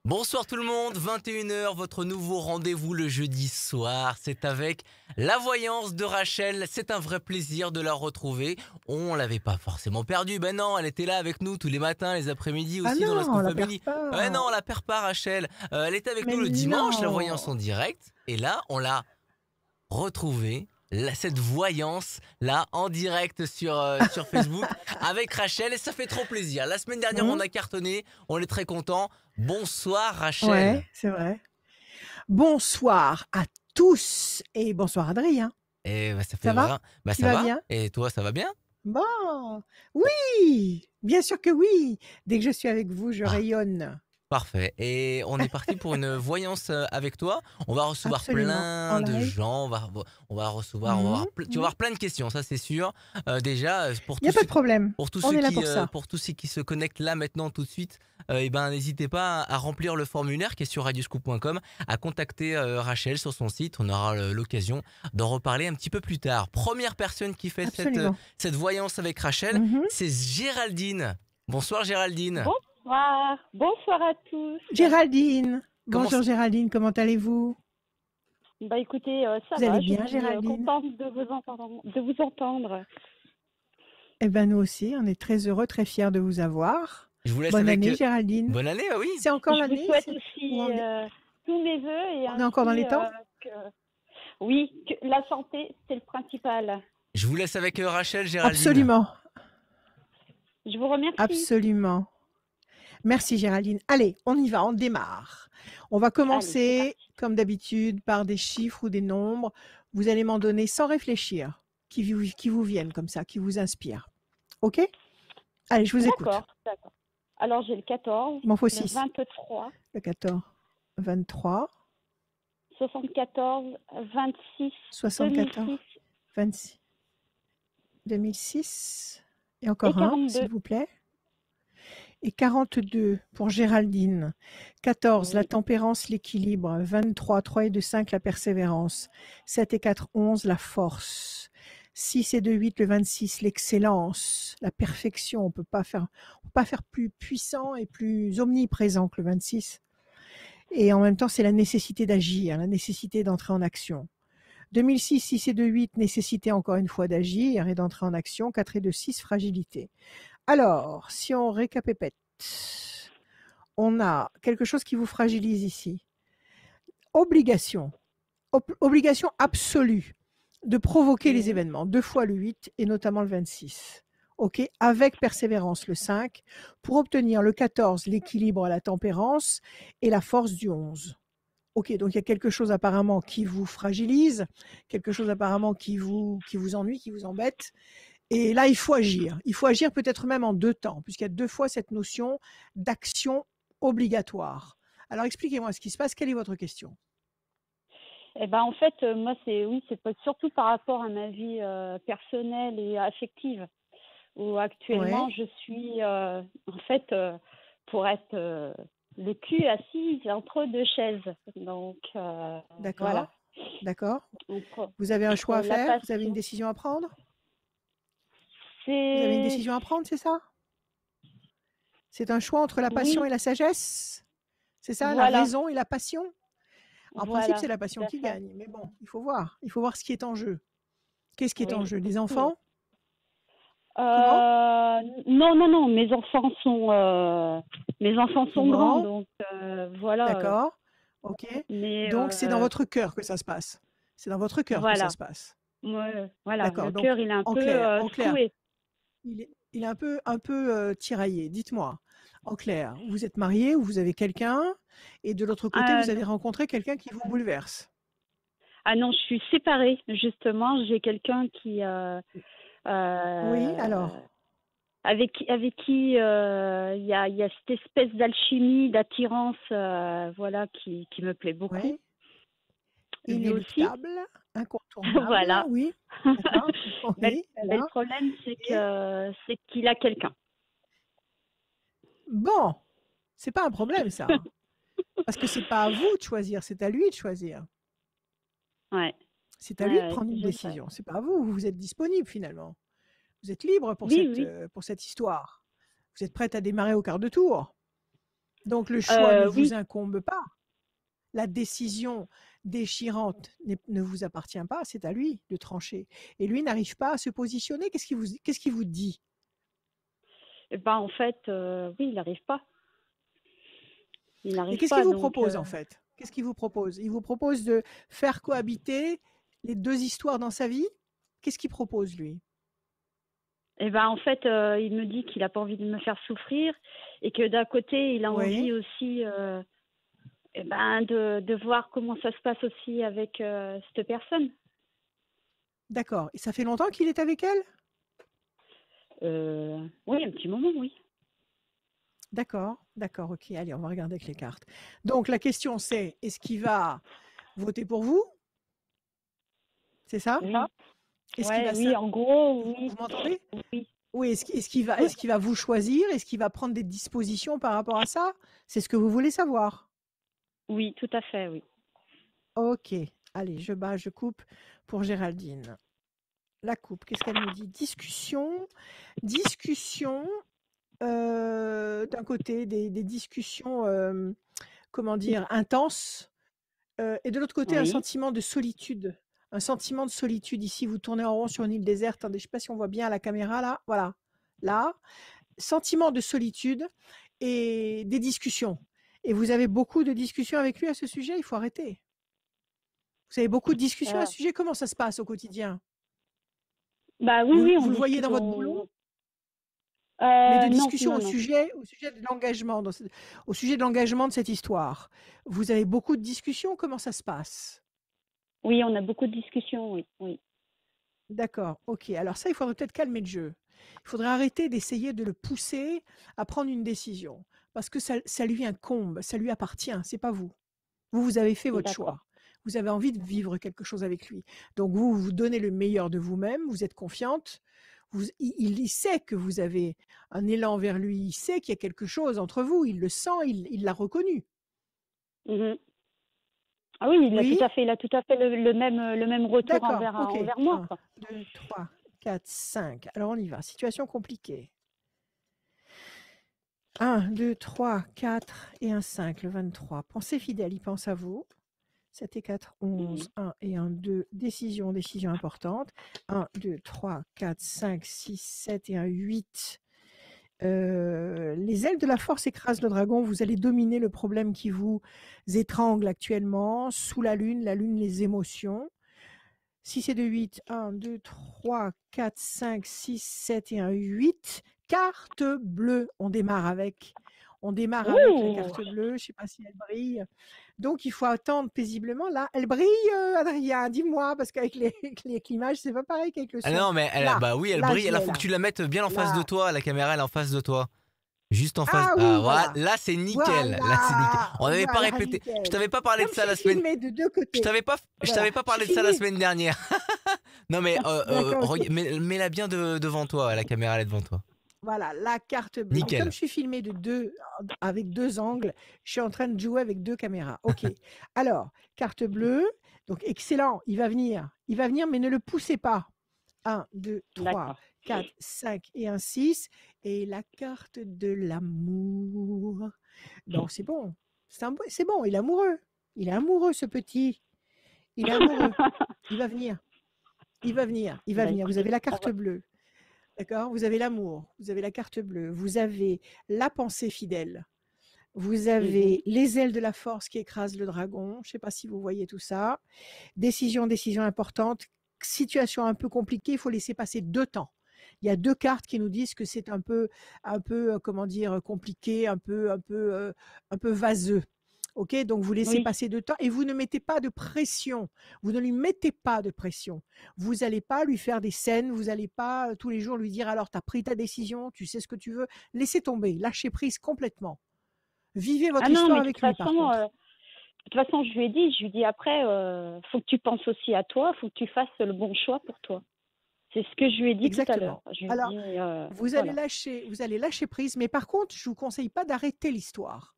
Bonsoir tout le monde, 21h, votre nouveau rendez-vous le jeudi soir, c'est avec la voyance de Rachel, c'est un vrai plaisir de la retrouver. On l'avait pas forcément perdue, ben non, elle était là avec nous tous les matins, les après-midi Ah aussi dans la non, Scoop on la perd Family. Ouais non, pas. on la perd pas Rachel, elle était avec Mais nous le dimanche, la voyance non. en direct, et là on l'a retrouvée. Cette voyance là en direct sur Facebook avec Rachel et ça fait trop plaisir. La semaine dernière on Hmm. a cartonné, on est très content. Bonsoir Rachel. Ouais, c'est vrai. Bonsoir à tous et bonsoir Adrien. Et bah, ça fait Ça va? vrai. Bah Tu ça vas va. bien? Et toi, ça va bien? Bon. Oui, bien sûr que oui. Dès que je suis avec vous, je Ah, rayonne. parfait. Et on est parti pour une voyance avec toi. On va recevoir Absolument. En plein de live. gens. On va recevoir, Hmm, tu vas hmm. avoir plein de questions, ça c'est sûr. Déjà, Il n'y a pas de problème. On est là pour ça. pour tous ceux qui se connectent là maintenant tout de suite, et ben n'hésitez pas à remplir le formulaire qui est sur radioscoop.com, à contacter Rachel sur son site. On aura l'occasion d'en reparler un petit peu plus tard. Première personne qui fait Absolument. cette voyance avec Rachel, Mhm. c'est Géraldine. Bonsoir Géraldine. Bonsoir, bonsoir à tous. Géraldine. Comment Bonjour Géraldine, comment allez-vous? Bah écoutez, ça Vous allez va, je bien suis Géraldine? contente de vous entendre, de vous entendre. Eh ben nous aussi, on est très heureux, très fiers de vous avoir. Je vous laisse Bonne avec année Géraldine. bonne année, ah oui. C'est encore Je vous l'année? souhaite Où aussi on est? tous mes vœux et On est encore dans ainsi les temps? que oui, que la santé, c'est le principal. Je vous laisse avec Rachel, Géraldine. Absolument, Je vous remercie. absolument. Merci Géraldine. Allez, on y va, on démarre. On va Allez, c'est commencer, parti. comme d'habitude, par des chiffres ou des nombres. Vous allez m'en donner sans réfléchir, qui vous viennent comme ça, qui vous inspirent. OK? Allez, je vous écoute. D'accord, d'accord. Alors j'ai le 14, Il m'en faut le 6. 23, Le 14, 23, 74, 26, 74, 2006 26, 2006. Et et encore un, 42. s'il vous plaît. Et 42 pour Géraldine. 14, la Oui. tempérance, l'équilibre. 23, 3 et 2, 5, la persévérance. 7 et 4, 11, la force. 6 et 2, 8, le 26, l'excellence, la perfection. On peut pas faire plus puissant et plus omniprésent que le 26. Et en même temps, c'est la nécessité d'agir, la nécessité d'entrer en action. 2006, 6 et 2, 8, nécessité encore une fois d'agir et d'entrer en action. 4 et 2, 6, fragilité. Alors, si on récapépète, on a quelque chose qui vous fragilise ici. Obligation. Obligation absolue de provoquer les Oui. événements. 2 fois le 8 et notamment le 26. OK, avec persévérance le 5 pour obtenir le 14, l'équilibre à la tempérance et la force du 11. OK, donc il y a quelque chose apparemment qui vous fragilise, quelque chose apparemment qui vous ennuie, qui vous embête. Et là, il faut agir. Il faut agir peut-être même en 2 temps, puisqu'il y a 2 fois cette notion d'action obligatoire. Alors expliquez-moi ce qui se passe, quelle est votre question? Eh ben, en fait, moi, c'est surtout par rapport à ma vie personnelle et affective, où actuellement, Ouais, je suis, en fait, pour être le cul assise entre deux chaises. Donc, voilà. d'accord, d'accord. Entre, Vous avez un choix entre à la faire? Vous avez une passion. décision à prendre? Vous avez une C'est, décision à prendre, c'est ça? C'est un choix entre la passion oui, et la sagesse? C'est ça, la voilà, raison et la passion? En principe, voilà, c'est la tout passion à qui fait. gagne, mais bon, il faut voir. Il faut voir ce qui est en jeu. Qu'est-ce qui est en Oui. jeu? Les Oui. enfants? Comment? Non, non, non, mes enfants Sont sont grands, grands? donc voilà. D'accord. OK. Mais Donc c'est dans votre cœur que ça se passe. C'est dans votre cœur que ça voilà. se passe. Ouais, voilà, D'accord. le Donc cœur, il est un en peu clair, secoué. il est un peu tiraillé. Dites-moi. En clair, vous êtes marié ou vous avez quelqu'un et de l'autre côté, vous avez Non. rencontré quelqu'un qui vous bouleverse. Ah non, je suis séparée, justement. J'ai quelqu'un qui, Oui, euh, alors. avec qui il y a cette espèce d'alchimie, d'attirance, voilà, qui me plaît beaucoup. Oui. Lui aussi. Inéluctable, incontournable. Voilà. Oui. D'accord. Oui, Mais le alors. problème, Et c'est qu'il a quelqu'un. bon, c'est pas un problème ça. Parce que c'est pas à vous de choisir, c'est à lui de choisir. Ouais, C'est à lui de ouais, prendre une je sais. décision. C'est pas à vous. Vous êtes disponible finalement. Vous êtes libre Oui, oui. pour cette histoire. Vous êtes prête à démarrer au quart de tour. Donc le choix ne Oui, vous incombe pas. La décision déchirante incombe pas. La décision déchirante ne vous appartient pas, c'est à lui de trancher. Et lui n'arrive pas à se positionner. Qu'est-ce qu'il vous dit? en fait, oui, il n'arrive pas. Il Et n'arrive qu'est-ce qu'il pas, vous donc propose en fait? Qu'est-ce qu'il vous propose? Il vous propose de faire cohabiter les deux histoires dans sa vie? Qu'est-ce qu'il propose lui? en fait, il me dit qu'il n'a pas envie de me faire souffrir et que d'un côté, il a envie Oui, aussi de voir comment ça se passe aussi avec cette personne. d'accord. Et ça fait longtemps qu'il est avec elle? Oui, un petit moment, oui. D'accord, d'accord, ok. Allez, on va regarder avec les cartes. Donc la question c'est, est-ce qu'il va voter pour vous? C'est ça? Oui, Est-ce qu'il ouais, va oui, en gros, vous oui, m'entendez? oui. Oui, Oui, est-ce qu'il va vous choisir? Est-ce qu'il va prendre des dispositions par rapport à ça? C'est ce que vous voulez savoir. oui, tout à fait, oui. Ok. Allez, je coupe pour Géraldine. La coupe, qu'est-ce qu'elle nous dit? Discussion, d'un côté, des discussions, comment dire, intenses, et de l'autre côté, un Oui. sentiment de solitude. Un sentiment de solitude. Ici, vous tournez en rond sur une île déserte. Attendez, je ne sais pas si on voit bien à la caméra là. Voilà. Là, sentiment de solitude et des discussions. Et vous avez beaucoup de discussions avec lui à ce sujet, il faut arrêter. Vous avez beaucoup de discussions à Euh, ce sujet, comment ça se passe au quotidien? oui, oui, on Vous le voyez discute. dans votre boulot? Mais de Non, discussions non, non. au sujet de l'engagement, au sujet de l'engagement de cette histoire. Vous avez beaucoup de discussions, comment ça se passe? Oui, on a beaucoup de discussions, oui, oui. D'accord, ok. Alors ça, il faudrait peut-être calmer le jeu. Il faudrait arrêter d'essayer de le pousser à prendre une décision. Parce que ça lui incombe, ça lui appartient, c'est pas vous. Vous avez fait votre D'accord. choix. Vous avez envie de vivre quelque chose avec lui. Donc vous donnez le meilleur de vous-même, vous êtes confiante. Il sait que vous avez un élan vers lui, il sait qu'il y a quelque chose entre vous, il le sent, il l'a reconnu. Mhm. Ah oui, Oui? il a tout à fait le même retour D'accord, ok. envers moi, Un, quoi. 2, 3, 4, 5. Alors on y va. Situation compliquée. 1, 2, 3, 4 et un 5, le 23. Pensez fidèle, il pense à vous. 7 et 4, 11, Mhm. 1 et 1, 2, décision importante. 1, 2, 3, 4, 5, 6, 7 et un 8. Les ailes de la force écrasent le dragon. Vous allez dominer le problème qui vous étrangle actuellement. Sous la lune, les émotions. 6 et 2, 8. 1, 2, 3, 4, 5, 6, 7 et un 8. Carte bleue. On démarre avec. On démarre avec la Ouh! carte bleue. Je ne sais pas si elle brille. Donc, il faut attendre paisiblement. Là, elle brille, Adrien. Dis-moi, parce qu'avec avec l'image, c'est pas pareil qu'avec le Ah son. non, mais Là, bah oui, elle là, brille. je Alors l'ai faut que là. tu la mettes bien en face de Là. toi. La caméra, elle est en face de toi. Juste en face. Ah Ah, oui, voilà. voilà. Là, c'est nickel. Là, c'est nickel. Voilà. On n'avait pas Voilà, répété. Je nickel. t'avais pas parlé de Comme je ça suis la semaine. filmée de deux Je côtés. t'avais pas, je Voilà. t'avais pas Je suis parlé de ça la filmée. semaine dernière. Non, mais D'accord, ok. mets-la bien devant toi. La caméra, elle est devant toi. Voilà, la carte bleue. Donc, comme Nickel. je suis filmée avec deux angles, je suis en train de jouer avec deux caméras. OK. Alors, carte bleue. Donc, excellent. Il va venir. Il va venir, mais ne le poussez pas. 1, 2, 3, D'accord. 4, 5 et un 6. Et la carte de l'amour. Donc, c'est bon. C'est bon, il est amoureux. Il est amoureux, ce petit. Il est amoureux. Il va venir. Il va venir. Il va venir. Vous Écoutez, avez la carte bleue. D'accord? Vous avez l'amour, vous avez la carte bleue, vous avez la pensée fidèle, vous mhm. avez les ailes de la force qui écrasent le dragon. Je ne sais pas si vous voyez tout ça. Décision importante. Situation un peu compliquée, il faut laisser passer 2 temps. Il y a 2 cartes qui nous disent que c'est un peu, comment dire, compliqué, un peu vaseux. OK? Donc vous laissez Oui. passer 2 temps et vous ne mettez pas de pression. Vous ne lui mettez pas de pression. Vous n'allez pas lui faire des scènes, vous n'allez pas tous les jours lui dire alors tu as pris ta décision, tu sais ce que tu veux. Laissez tomber, lâchez prise complètement. Vivez Ah votre non, histoire mais avec lui par contre. de toute façon, je lui ai dit après, faut que tu penses aussi à toi, faut que tu fasses le bon choix pour toi. C'est ce que je lui ai dit tout à l'heure. Exactement. Je lui ai Alors, dit, voilà. vous allez lâcher prise, mais par contre, je vous conseille pas d'arrêter l'histoire.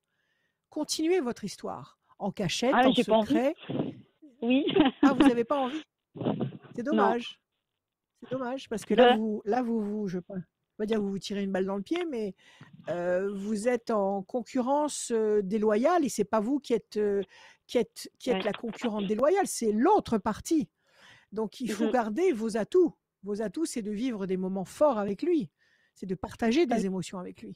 Continuez votre histoire en Ah, cachette, mais en j'ai pas envie. secret. Oui. Ah, vous n'avez pas envie? C'est Non. dommage. C'est dommage parce que Ben, je pense. pas dire que vous vous tirez une balle dans le pied, mais vous êtes en concurrence déloyale et c'est pas vous qui êtes la concurrente déloyale, c'est l'autre partie. Donc il faut garder vos atouts. Vos atouts, c'est de vivre des moments forts avec lui, c'est de partager des émotions avec lui.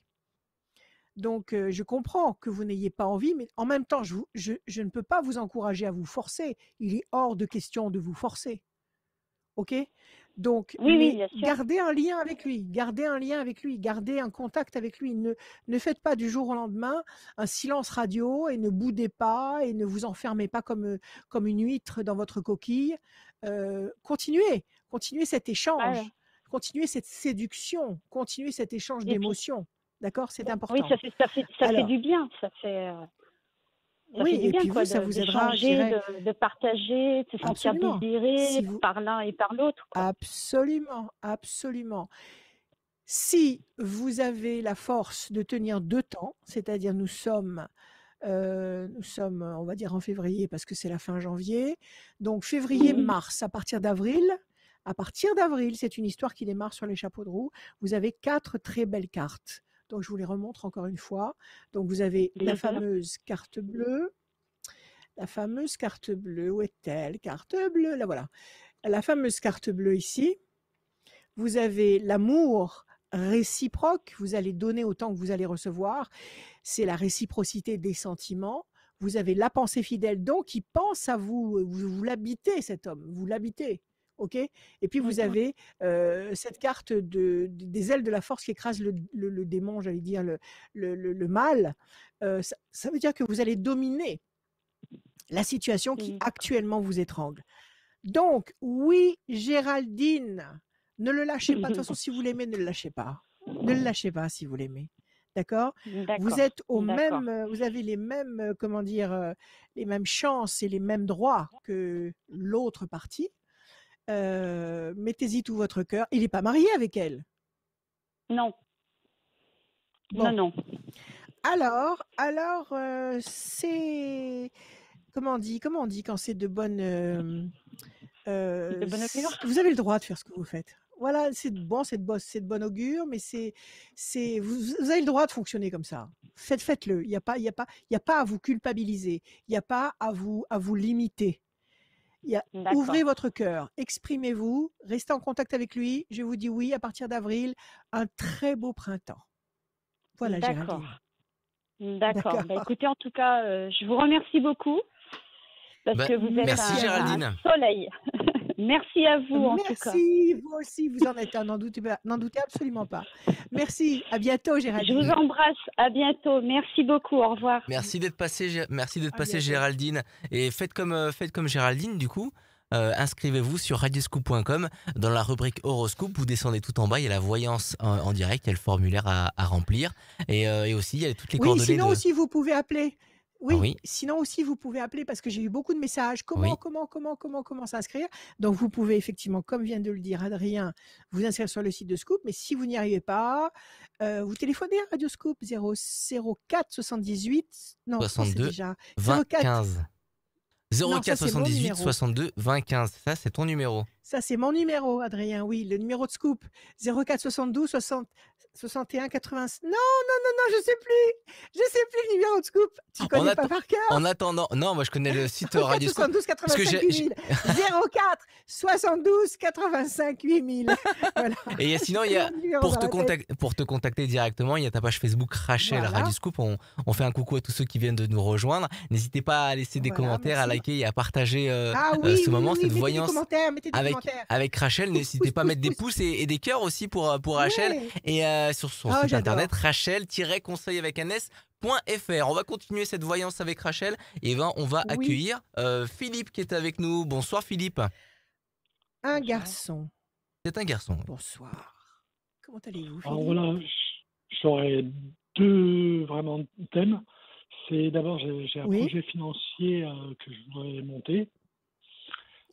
Donc je comprends que vous n'ayez pas envie, mais en même temps, je ne peux pas vous encourager à vous forcer. Il est hors de question de vous forcer. OK? Donc, Oui, mais bien sûr. gardez un lien avec lui, gardez un contact avec lui. Ne faites pas du jour au lendemain un silence radio et ne boudez pas et ne vous enfermez pas comme une huître dans votre coquille. Continuez cet échange, continuez cette séduction, continuez cet échange d'émotions. D'accord? C'est Oui, important. ça fait du bien. Ça fait du bien, puis quoi, vous, ça vous aidera, je d'échanger, dirais. de partager, de se sentir Absolument. désiré par l'un et par l'autre, quoi. Absolument, absolument. Si vous avez la force de tenir 2 temps, c'est-à-dire nous sommes, on va dire en février parce que c'est la fin janvier, donc février-mars, à partir d'avril, c'est une histoire qui démarre sur les chapeaux de roue, vous avez 4 très belles cartes. Donc je vous les remontre encore une fois. Donc vous avez la fameuse carte bleue. Où est-elle? Carte bleue, là voilà. La fameuse carte bleue ici. Vous avez l'amour réciproque, vous allez donner autant que vous allez recevoir, c'est la réciprocité des sentiments. Vous avez la pensée fidèle, donc il pense à vous, vous l'habitez cet homme, vous l'habitez, ok? Et puis vous avez cette carte des ailes de la force qui écrase le démon, j'allais dire le mal. Ça veut dire que vous allez dominer la situation qui actuellement vous étrangle. Donc, oui, Géraldine, ne le lâchez pas. De toute façon, si vous l'aimez, ne le lâchez pas. Ne le lâchez pas si vous l'aimez. D'accord? Vous êtes vous avez les mêmes, les mêmes chances et les mêmes droits que l'autre partie. Mettez-y tout votre cœur. Il n'est pas marié avec elle. Non. Bon. Non. Alors, c'est comment on dit quand c'est de bonne vous avez le droit de faire ce que vous faites. Voilà, c'est de bon augure, mais vous avez le droit de fonctionner comme ça. Faites-le. Il y a pas à vous culpabiliser. Il n'y a pas à vous limiter. Ouvrez votre cœur, exprimez-vous, restez en contact avec lui. Je vous dis oui à partir d'avril, un très beau printemps. Voilà, Géraldine. D'accord. Bah, écoutez, en tout cas, je vous remercie beaucoup parce que vous êtes un soleil. Merci à vous, en tout cas. Merci, vous aussi, vous en êtes un, n'en doutez absolument pas. Merci, à bientôt, Géraldine. Je vous embrasse, à bientôt. Merci beaucoup, au revoir. Merci d'être passé, Géraldine. Et faites comme Géraldine, du coup. Inscrivez-vous sur radioscoop.com. Dans la rubrique horoscope, vous descendez tout en bas, il y a la voyance en direct, il y a le formulaire à remplir. Et aussi, il y a toutes les coordonnées. Sinon aussi, vous pouvez appeler. Oui, sinon aussi, vous pouvez appeler parce que j'ai eu beaucoup de messages. Comment s'inscrire? Donc, vous pouvez effectivement, comme vient de le dire Adrien, vous inscrire sur le site de Scoop. Mais si vous n'y arrivez pas, vous téléphonez à Radio Scoop 04 78 non, 62 déjà 20 04 15. 04 78 62 20 15. Ça, c'est ton numéro. Ça, c'est mon numéro, Adrien. Oui, le numéro de Scoop. 04 72 61 86. Non, je sais plus le numéro de Scoop. Tu connais pas par cœur? En attendant, non, moi je connais le site Radio Scoop. 72 85 8000. 04 72 85 8000. Voilà. Et sinon, il y a pour te contacter directement, il y a ta page Facebook Rachel Radio Scoop. On fait un coucou à tous ceux qui viennent de nous rejoindre. N'hésitez pas à laisser des commentaires, à liker et à partager ce moment, cette voyance avec Rachel. N'hésitez pas à mettre des pouces et des cœurs aussi pour Rachel. Et sur son site internet rachel-conseil avec un s.fr. On va continuer cette voyance avec Rachel et on va accueillir Philippe qui est avec nous. Bonsoir Philippe. Un garçon. C'est un garçon. Bonsoir. Comment allez-vous Philippe? Alors voilà, j'aurais deux vraiment thèmes. C'est d'abord j'ai un projet financier que je voudrais monter.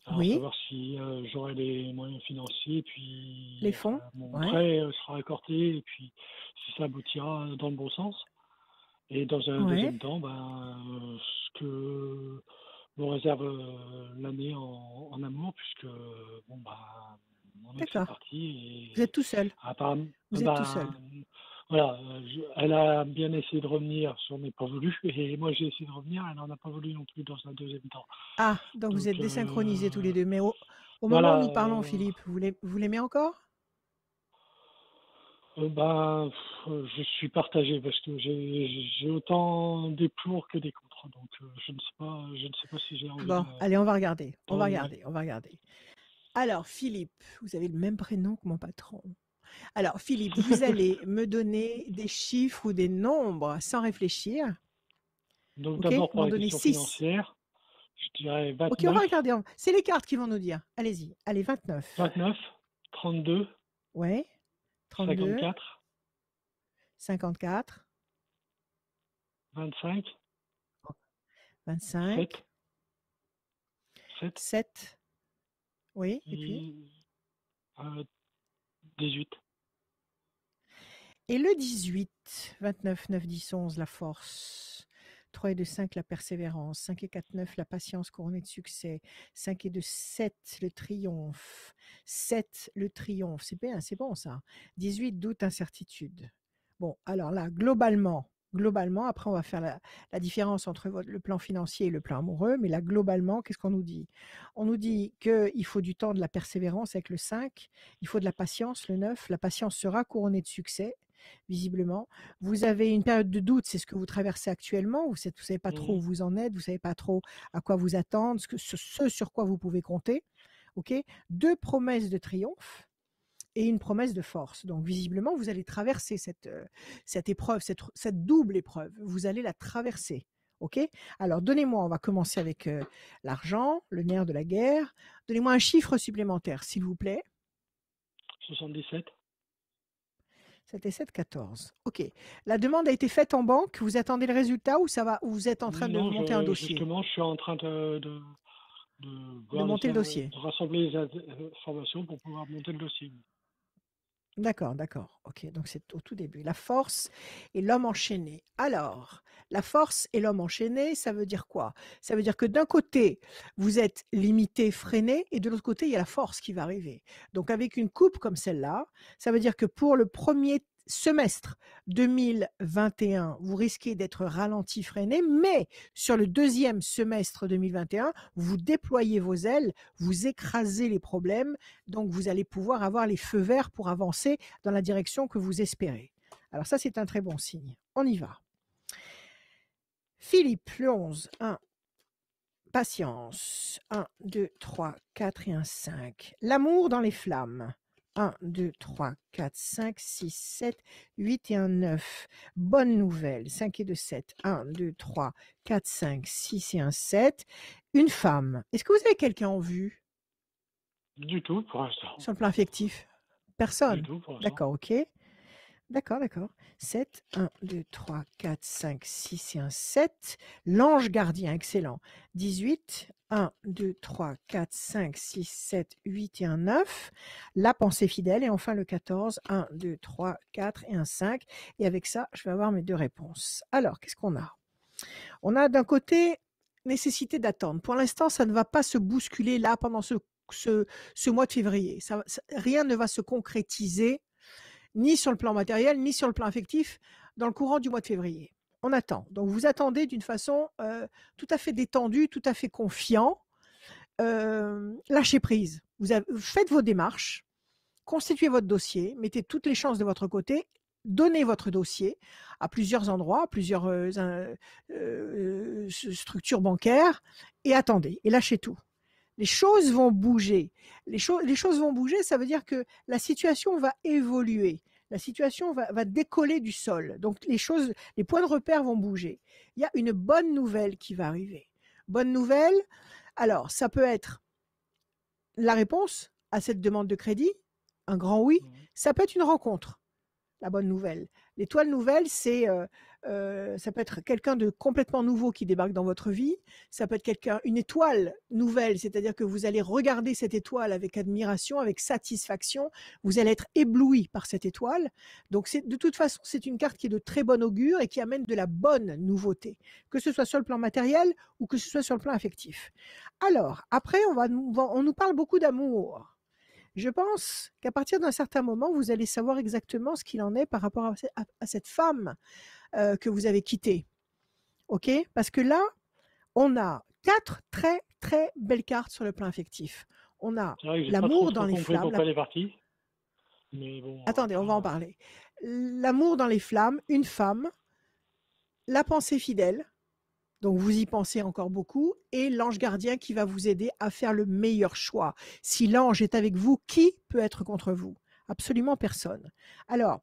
Alors, savoir si j'aurai les moyens financiers, puis les fonds, mon prêt sera accordé, et puis si ça aboutira dans le bon sens. Et dans un deuxième temps, ce que me réserve l'année en amour, puisque mon ex est partie. Vous êtes tout seul. Vous êtes tout seul. Voilà, elle a bien essayé de revenir, j'en ai pas voulu, et moi j'ai essayé de revenir, elle n'en a pas voulu non plus dans un deuxième temps. Ah, donc vous êtes désynchronisés tous les deux. Mais au moment où nous parlons, Philippe, vous l'aimez encore? Je suis partagé parce que j'ai autant des pour que des contre, donc je ne sais pas si j'ai envie. Bon, allez, on va regarder. On va regarder. Alors, Philippe, vous avez le même prénom que mon patron. Alors, Philippe, vous allez me donner des chiffres ou des nombres sans réfléchir. Donc, d'abord, pour la question financière, je dirais 29. Ok, on va regarder. C'est les cartes qui vont nous dire. Allez-y. Allez, 29. 29, 32. Ouais. 32. 54. 54. 25. 25. 7. 7. Oui, et puis 18. Et le 18, 29, 9, 10, 11, la force. 3 et 2, 5, la persévérance. 5 et 4, 9, la patience couronnée de succès. 5 et 2, 7, le triomphe. 7, le triomphe. C'est bien, c'est bon ça. 18, doute, incertitude. Bon, alors là, globalement, après on va faire la différence entre le plan financier et le plan amoureux, mais là, globalement, qu'est-ce qu'on nous dit? On nous dit qu'il faut du temps, de la persévérance avec le 5, il faut de la patience, le 9, la patience sera couronnée de succès, visiblement. Vous avez une période de doute, c'est ce que vous traversez actuellement, vous ne savez pas trop où vous en êtes, vous ne savez pas trop à quoi vous attendre, ce sur quoi vous pouvez compter. Ok, 2 promesses de triomphe et une promesse de force. Donc visiblement, vous allez traverser cette épreuve, cette double épreuve. Vous allez la traverser. Ok? Alors donnez-moi, on va commencer avec l'argent, le nerf de la guerre. Donnez-moi un chiffre supplémentaire, s'il vous plaît. 77. 7 et 7, 14. Ok. La demande a été faite en banque. Vous attendez le résultat ou ça va, ou vous êtes en train de monter un dossier? Justement, je suis en train de monter le dossier. De rassembler les informations pour pouvoir monter le dossier. D'accord. Ok, donc c'est au tout début. La force et l'homme enchaîné. Alors, la force et l'homme enchaîné, ça veut dire quoi? Ça veut dire que d'un côté, vous êtes limité, freiné, et de l'autre côté, il y a la force qui va arriver. Donc, avec une coupe comme celle-là, ça veut dire que pour le premier semestre 2021, vous risquez d'être ralenti, freiné, mais sur le deuxième semestre 2021, vous déployez vos ailes, vous écrasez les problèmes, donc vous allez pouvoir avoir les feux verts pour avancer dans la direction que vous espérez. Alors ça, c'est un très bon signe. On y va. Philippe, le 11, 1. Patience, 1, 2, 3, 4 et un 5. L'amour dans les flammes. 1, 2, 3, 4, 5, 6, 7, 8 et un 9. Bonne nouvelle. 5 et 2, 7. 1, 2, 3, 4, 5, 6 et un 7. Une femme. Est-ce que vous avez quelqu'un en vue? Du tout, pour l'instant. Sur le plan affectif? Personne? Du tout, pour l'instant. D'accord, ok. D'accord. 7, 1, 2, 3, 4, 5, 6 et un 7. L'ange gardien, excellent. 18, 1, 2, 3, 4, 5, 6, 7, 8 et un 9. La pensée fidèle. Et enfin le 14, 1, 2, 3, 4 et un 5. Et avec ça, je vais avoir mes 2 réponses. Alors, qu'est-ce qu'on a? On a d'un côté nécessité d'attendre. Pour l'instant, ça ne va pas se bousculer là pendant ce mois de février. Rien ne va se concrétiser ni sur le plan matériel, ni sur le plan affectif, dans le courant du mois de février. On attend. Donc, vous attendez d'une façon tout à fait détendue, tout à fait confiant. Lâchez prise. Faites vos démarches, constituez votre dossier, mettez toutes les chances de votre côté, donnez votre dossier à plusieurs endroits, à plusieurs structures bancaires, et attendez, et lâchez tout. Les choses vont bouger. Les choses vont bouger, ça veut dire que la situation va évoluer. La situation va décoller du sol. Donc, les points de repère vont bouger. Il y a une bonne nouvelle qui va arriver. Bonne nouvelle, alors, ça peut être la réponse à cette demande de crédit, un grand oui. Ça peut être une rencontre, la bonne nouvelle. L'étoile nouvelle, ça peut être quelqu'un de complètement nouveau qui débarque dans votre vie. Ça peut être une étoile nouvelle, c'est-à-dire que vous allez regarder cette étoile avec admiration, avec satisfaction. Vous allez être ébloui par cette étoile. Donc, de toute façon, c'est une carte qui est de très bon augure et qui amène de la bonne nouveauté, que ce soit sur le plan matériel ou que ce soit sur le plan affectif. Alors, après, on nous parle beaucoup d'amour. Je pense qu'à partir d'un certain moment, vous allez savoir exactement ce qu'il en est par rapport à cette femme que vous avez quittée. OK? Parce que là, on a 4 très, très belles cartes sur le plan affectif. On a l'amour dans les flammes. Pourquoi elle est partie. Mais bon, attendez, on va en parler. L'amour dans les flammes, une femme, la pensée fidèle, donc vous y pensez encore beaucoup, et l'ange gardien qui va vous aider à faire le meilleur choix. Si l'ange est avec vous, qui peut être contre vous? Absolument personne. Alors,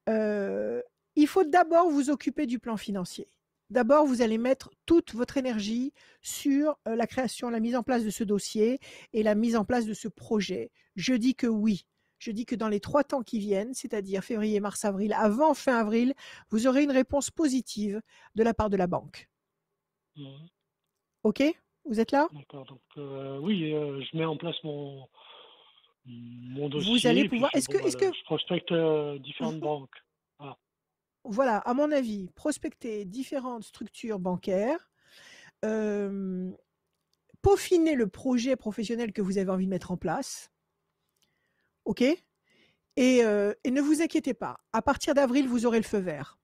il faut d'abord vous occuper du plan financier. D'abord, vous allez mettre toute votre énergie sur la création, la mise en place de ce dossier et la mise en place de ce projet. Je dis que oui. Je dis que dans les 3 temps qui viennent, c'est-à-dire février, mars, avril, avant fin avril, vous aurez une réponse positive de la part de la banque. OK? Vous êtes là? D'accord. Donc, oui, je mets en place mon dossier. Vous allez pouvoir. Est-ce que je prospecte différentes banques. Ah. Voilà, à mon avis, prospecter différentes structures bancaires, peaufiner le projet professionnel que vous avez envie de mettre en place. OK? Et ne vous inquiétez pas, à partir d'avril, vous aurez le feu vert.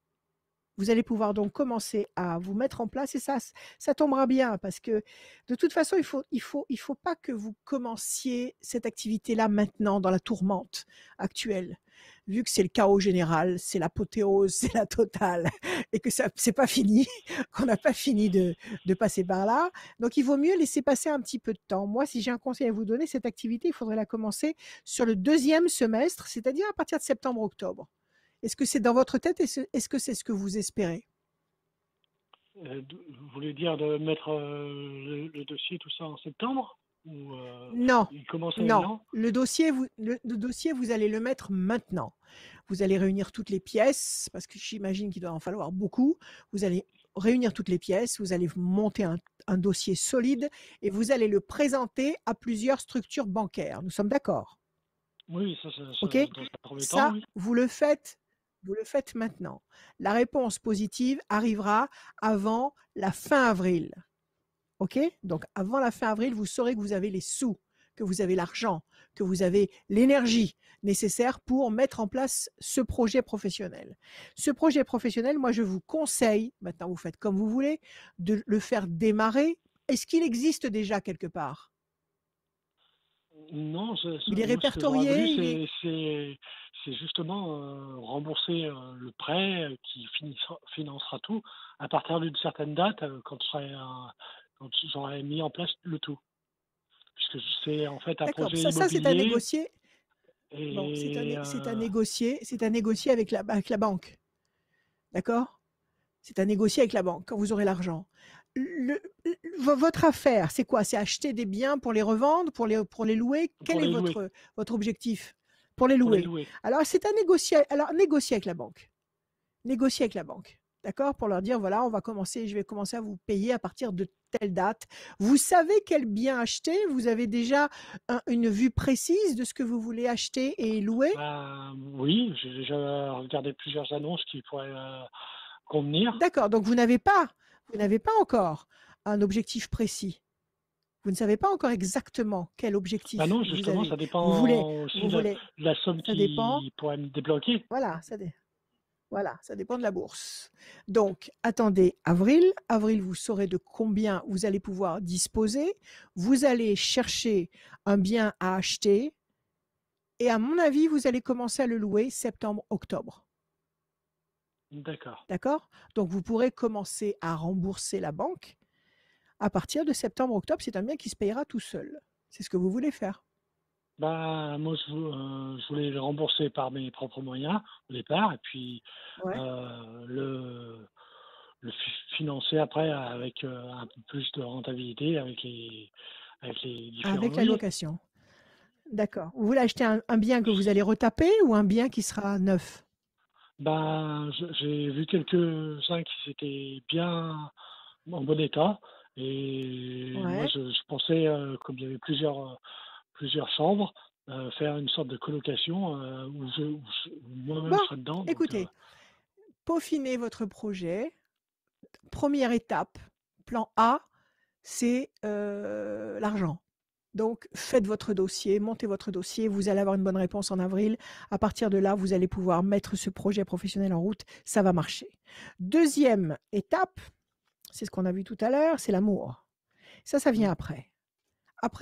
Vous allez pouvoir donc commencer à vous mettre en place et ça tombera bien parce que de toute façon, il faut pas que vous commenciez cette activité-là maintenant dans la tourmente actuelle. Vu que c'est le chaos général, c'est l'apothéose, c'est la totale et que ça c'est pas fini, qu'on n'a pas fini de passer par là. Donc il vaut mieux laisser passer un petit peu de temps. Moi, si j'ai un conseil à vous donner, cette activité, il faudrait la commencer sur le 2e semestre, c'est-à-dire à partir de septembre-octobre. Est-ce que c'est dans votre tête? Est-ce que c'est ce que vous espérez? Vous voulez dire de mettre le dossier, tout ça en septembre? Ou, Non, il commence non. Le dossier, vous allez le mettre maintenant. Vous allez réunir toutes les pièces, parce que j'imagine qu'il doit en falloir beaucoup. Vous allez réunir toutes les pièces, vous allez monter un dossier solide et vous allez le présenter à plusieurs structures bancaires. Nous sommes d'accord? Oui, OK? Ça, vous le faites maintenant. La réponse positive arrivera avant la fin avril. OK? Donc avant la fin avril, vous saurez que vous avez les sous, que vous avez l'argent, que vous avez l'énergie nécessaire pour mettre en place ce projet professionnel. Ce projet professionnel, moi je vous conseille, maintenant vous faites comme vous voulez, de le faire démarrer. Est-ce qu'il existe déjà quelque part? Non, il est répertorié. C'est justement rembourser le prêt qui financera tout à partir d'une certaine date quand j'aurai mis en place le tout. Puisque c'est en fait un projet immobilier. Ça c'est à négocier. Bon, c'est à négocier avec la banque. D'accord? C'est à négocier avec la banque quand vous aurez l'argent. Votre affaire, c'est quoi? C'est acheter des biens pour les revendre, pour les louer? Quel est votre objectif? Pour les louer. Alors, c'est à négocier. Alors, négocier avec la banque. Négocier avec la banque. D'accord? Pour leur dire, voilà, je vais commencer à vous payer à partir de telle date. Vous savez quel bien acheter? Vous avez déjà une vue précise de ce que vous voulez acheter et louer? Oui, j'ai déjà regardé plusieurs annonces qui pourraient convenir. D'accord, donc vous n'avez pas encore un objectif précis. Vous ne savez pas encore exactement quel objectif non, justement, ça dépend de la somme qui pourrait me débloquer. Voilà, ça dépend de la bourse. Donc, attendez avril. Avril, vous saurez de combien vous allez pouvoir disposer. Vous allez chercher un bien à acheter. Et à mon avis, vous allez commencer à le louer septembre-octobre. D'accord. D'accord? Donc, vous pourrez commencer à rembourser la banque à partir de septembre-octobre. C'est un bien qui se payera tout seul. C'est ce que vous voulez faire? Moi, je voulais le rembourser par mes propres moyens au départ, et puis le financer après avec un peu plus de rentabilité avec les différents avec la location. D'accord. Vous voulez acheter un bien que vous allez retaper ou un bien qui sera neuf? J'ai vu quelques-uns qui étaient bien en bon état, et moi je pensais, comme il y avait plusieurs chambres, faire une sorte de colocation où moi-même serais dedans. Écoutez, peaufinez votre projet. Première étape, plan A, c'est l'argent. Donc, faites votre dossier, montez votre dossier, vous allez avoir une bonne réponse en avril. À partir de là, vous allez pouvoir mettre ce projet professionnel en route, ça va marcher. Deuxième étape, c'est ce qu'on a vu tout à l'heure, c'est l'amour. Ça vient après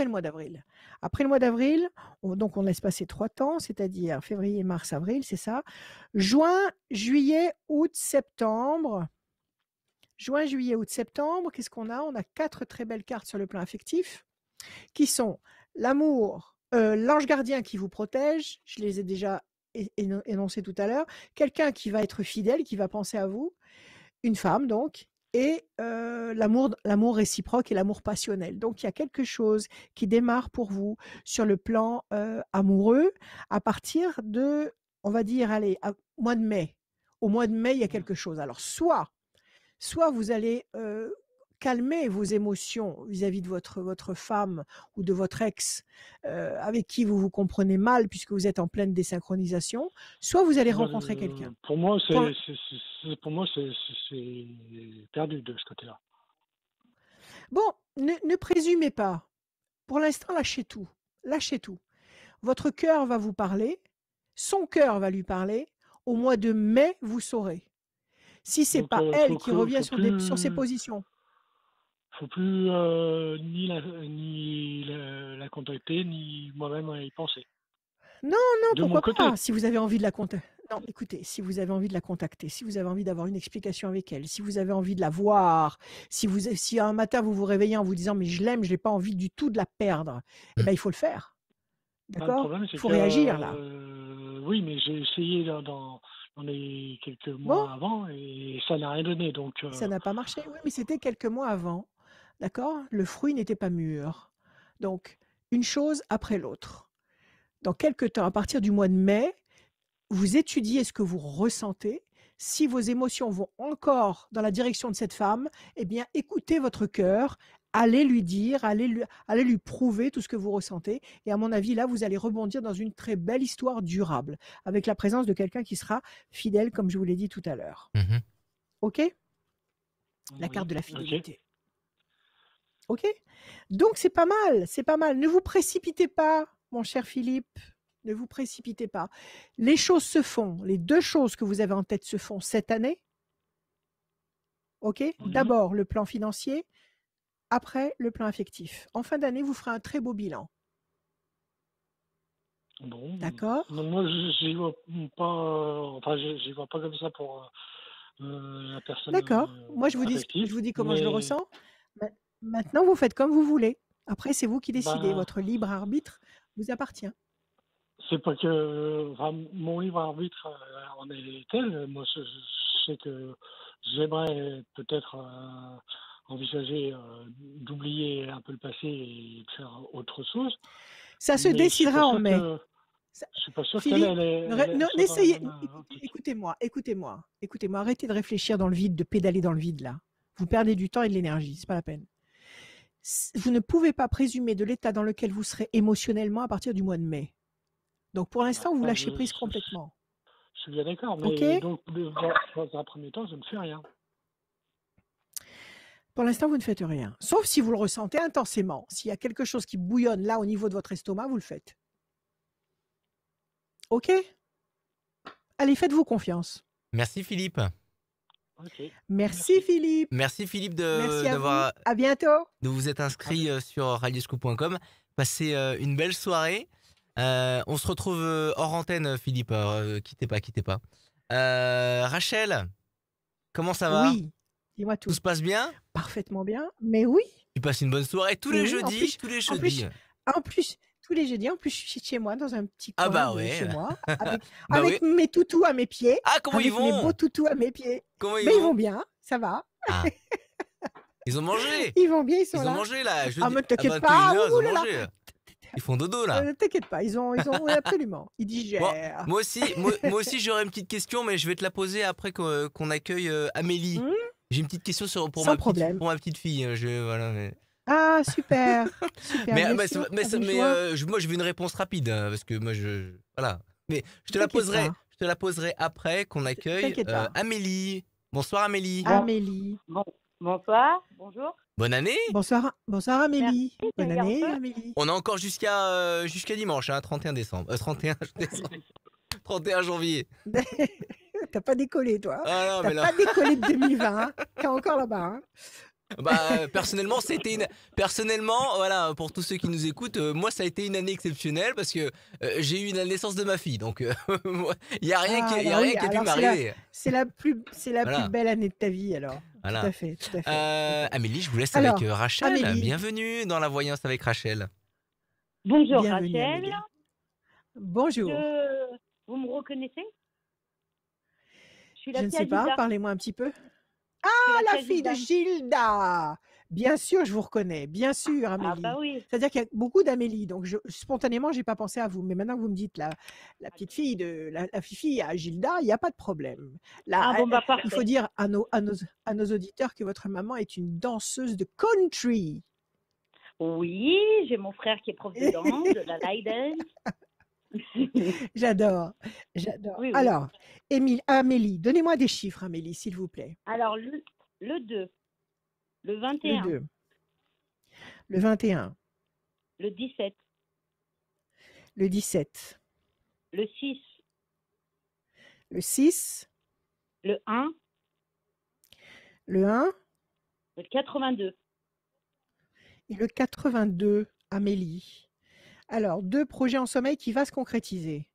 le mois d'avril. Après le mois d'avril, donc on laisse passer 3 temps, c'est-à-dire février, mars, avril, c'est ça. Juin, juillet, août, septembre. Juin, juillet, août, septembre, qu'est-ce qu'on a? On a 4 très belles cartes sur le plan affectif, qui sont l'amour, l'ange gardien qui vous protège, je les ai déjà énoncés tout à l'heure, quelqu'un qui va être fidèle, qui va penser à vous, une femme donc, et l'amour réciproque et l'amour passionnel. Donc, il y a quelque chose qui démarre pour vous sur le plan amoureux à partir de, on va dire, allez, mois de mai. Au mois de mai, il y a quelque chose. Alors, soit vous allez calmer vos émotions vis-à-vis de votre femme ou de votre ex avec qui vous vous comprenez mal puisque vous êtes en pleine désynchronisation, soit vous allez rencontrer quelqu'un. Pour moi, c'est perdu de ce côté-là. Bon, ne présumez pas. Pour l'instant, lâchez tout. Lâchez tout. Votre cœur va vous parler, son cœur va lui parler. Au mois de mai, vous saurez. Si c'est pas elle qui revient sur ses positions. Faut plus ni la contacter, ni moi-même y penser. Non, pourquoi pas? Si vous avez envie de la contacter. Non, écoutez, si vous avez envie de la contacter, si vous avez envie d'avoir une explication avec elle, si vous avez envie de la voir, si un matin vous vous réveillez en vous disant mais je l'aime, je n'ai pas envie du tout de la perdre, eh ben, il faut le faire. D'accord? Il faut réagir là. Oui, mais j'ai essayé dans les quelques mois avant et ça n'a rien donné. Donc, ça n'a pas marché, oui, mais c'était quelques mois avant. D'accord? Le fruit n'était pas mûr. Donc, une chose après l'autre. Dans quelques temps, à partir du mois de mai, vous étudiez ce que vous ressentez. Si vos émotions vont encore dans la direction de cette femme, eh bien, écoutez votre cœur, allez lui dire, allez lui prouver tout ce que vous ressentez. Et à mon avis, là, vous allez rebondir dans une très belle histoire durable, avec la présence de quelqu'un qui sera fidèle, comme je vous l'ai dit tout à l'heure. Mmh. OK? La carte de la fidélité. OK? Donc, c'est pas mal, c'est pas mal. Ne vous précipitez pas, mon cher Philippe. Ne vous précipitez pas. Les choses se font. Les 2 choses que vous avez en tête se font cette année. OK? D'abord, le plan financier. Après, le plan affectif. En fin d'année, vous ferez un très beau bilan. Bon. D'accord? Moi, j'y vois pas. J'y vois pas comme ça pour la personne. D'accord. Moi, je vous dis comment je le ressens. Maintenant, vous faites comme vous voulez. Après, c'est vous qui décidez. Votre libre arbitre vous appartient. C'est pas que mon libre arbitre en est tel. Moi, je sais que j'aimerais peut-être envisager d'oublier un peu le passé et de faire autre chose. Ça se décidera en mai. Je suis pas sûr qu'elle essayez. Écoutez-moi. Arrêtez de réfléchir dans le vide, de pédaler dans le vide là. Vous perdez du temps et de l'énergie. C'est pas la peine. Vous ne pouvez pas présumer de l'état dans lequel vous serez émotionnellement à partir du mois de mai. Donc, pour l'instant, vous lâchez prise complètement. Je suis bien d'accord, mais donc, dans un premier temps, je ne fais rien. Pour l'instant, vous ne faites rien. Sauf si vous le ressentez intensément. S'il y a quelque chose qui bouillonne là au niveau de votre estomac, vous le faites. OK? Allez, faites-vous confiance. Merci Philippe. Okay. Merci Philippe. Merci Philippe à bientôt. De vous être inscrit sur radioscoop.com. Passez une belle soirée. On se retrouve hors antenne, Philippe. Quittez pas. Rachel, comment ça va? Oui, dis-moi tout. Tout se passe bien? Parfaitement bien, mais oui. Tu passes une bonne soirée tous les jeudis, En plus, tous les jeudis, je suis chez moi, dans un petit coin chez moi, avec mes toutous à mes pieds. Ah, comment ils vont? Mes beaux toutous à mes pieds. Ils vont bien, ça va. Ah. Ils ont mangé. Ils vont bien, ils ont mangé là. Ne t'inquiète pas, ils ont mangé. Ils font dodo là. Ne t'inquiète pas, ils ont absolument. Ils digèrent. Bon, moi aussi j'aurais une petite question, mais je vais te la poser après qu'on accueille Amélie. J'ai une petite question pour ma petite fille. Ah, super. Moi je veux une réponse rapide parce que moi voilà. Mais je te la poserai après qu'on accueille Amélie. Bonsoir Amélie. Amélie. Bonsoir, bonjour. Bonne année. Bonsoir Amélie. Merci, Bonne année Amélie. On a encore jusqu'à dimanche, 31 décembre. 31 janvier. T'as pas décollé, toi. Ah, T'as pas décollé de 2020. Hein. T'es encore là-bas. Hein. Personnellement, voilà, pour tous ceux qui nous écoutent, moi ça a été une année exceptionnelle parce que j'ai eu la naissance de ma fille, donc il y a rien qui a pu m'arriver. C'est la plus belle année de ta vie alors. Voilà. Tout à fait. Amélie, je vous laisse avec Rachel. Amélie. Bienvenue dans la voyance avec Rachel. Bonjour Bienvenue, Rachel. Amélie. Bonjour. Vous me reconnaissez? Je ne sais pas, parlez-moi un petit peu. Ah, la fille de Gilda. Bien sûr, je vous reconnais. Bien sûr, Amélie. Ah bah oui. C'est-à-dire qu'il y a beaucoup d'Amélie. Donc, spontanément, je n'ai pas pensé à vous. Mais maintenant que vous me dites la petite fille la fille à Gilda, il n'y a pas de problème. Il faut dire à nos auditeurs que votre maman est une danseuse de country. Oui, j'ai mon frère qui est prof de danse, de la line dance. J'adore. Oui. Alors, Amélie, donnez-moi des chiffres, Amélie, s'il vous plaît. Alors, le 2, le 21. Le 2. Le 21. Le 17. Le 17. Le 6. Le 6. Le 1. Le 1. Le 82. Et le 82, Amélie. Alors, 2 projets en sommeil qui va se concrétiser.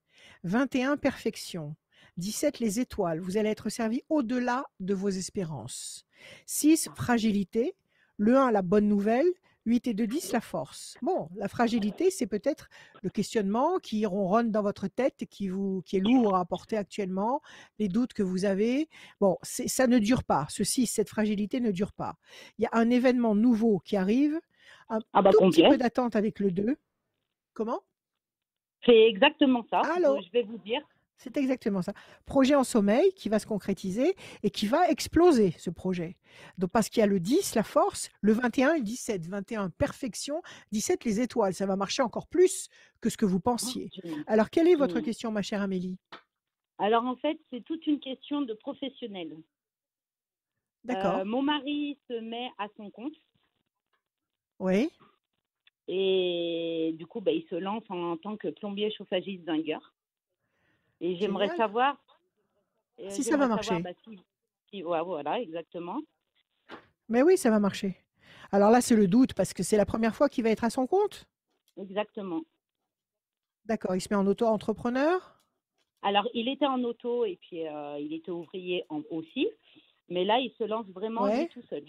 21, perfection. 17, les étoiles. Vous allez être servi au-delà de vos espérances. 6, fragilité. Le 1, la bonne nouvelle. 8 et 2, 10, la force. Bon, la fragilité, c'est peut-être le questionnement qui ronronne dans votre tête, qui est lourd à porter actuellement, les doutes que vous avez. Bon, ça ne dure pas. Cette fragilité ne dure pas. Il y a un événement nouveau qui arrive. Un tout petit peu d'attente avec le 2. Comment? C'est exactement ça. Allô? Je vais vous dire. C'est exactement ça. Projet en sommeil qui va se concrétiser et qui va exploser, ce projet. Donc, parce qu'il y a le 10, la force, le 21 et le 17. 21, perfection. 17, les étoiles. Ça va marcher encore plus que ce que vous pensiez. Alors, quelle est votre question, ma chère Amélie? Alors, en fait, c'est toute une question de professionnel. D'accord. Mon mari se met à son compte. Oui. Et du coup, il se lance en tant que plombier chauffagiste zingueur. Et j'aimerais savoir si ça va marcher. Voilà, exactement. Mais oui, ça va marcher. Alors là, c'est le doute parce que c'est la première fois qu'il va être à son compte? Exactement. D'accord. Il se met en auto-entrepreneur? Alors, il était en auto et puis il était ouvrier aussi. Mais là, il se lance vraiment lui tout seul.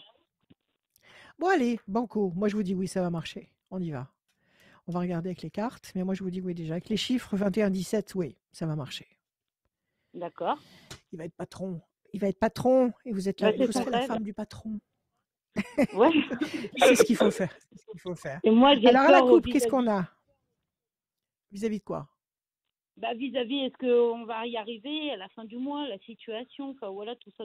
Bon, allez, banco. Moi, je vous dis oui, ça va marcher. On y va. On va regarder avec les cartes. Mais moi, je vous dis oui déjà. Avec les chiffres 21, 17, oui, ça va marcher. D'accord. Il va être patron. Et vous êtes vous serez la femme du patron. Ouais. C'est ce qu'il faut faire. Et moi, alors, à la coupe, qu'est-ce qu'on a? Vis-à-vis de quoi? Vis-à-vis, est-ce qu'on va y arriver à la fin du mois, la situation, enfin voilà, tout ça.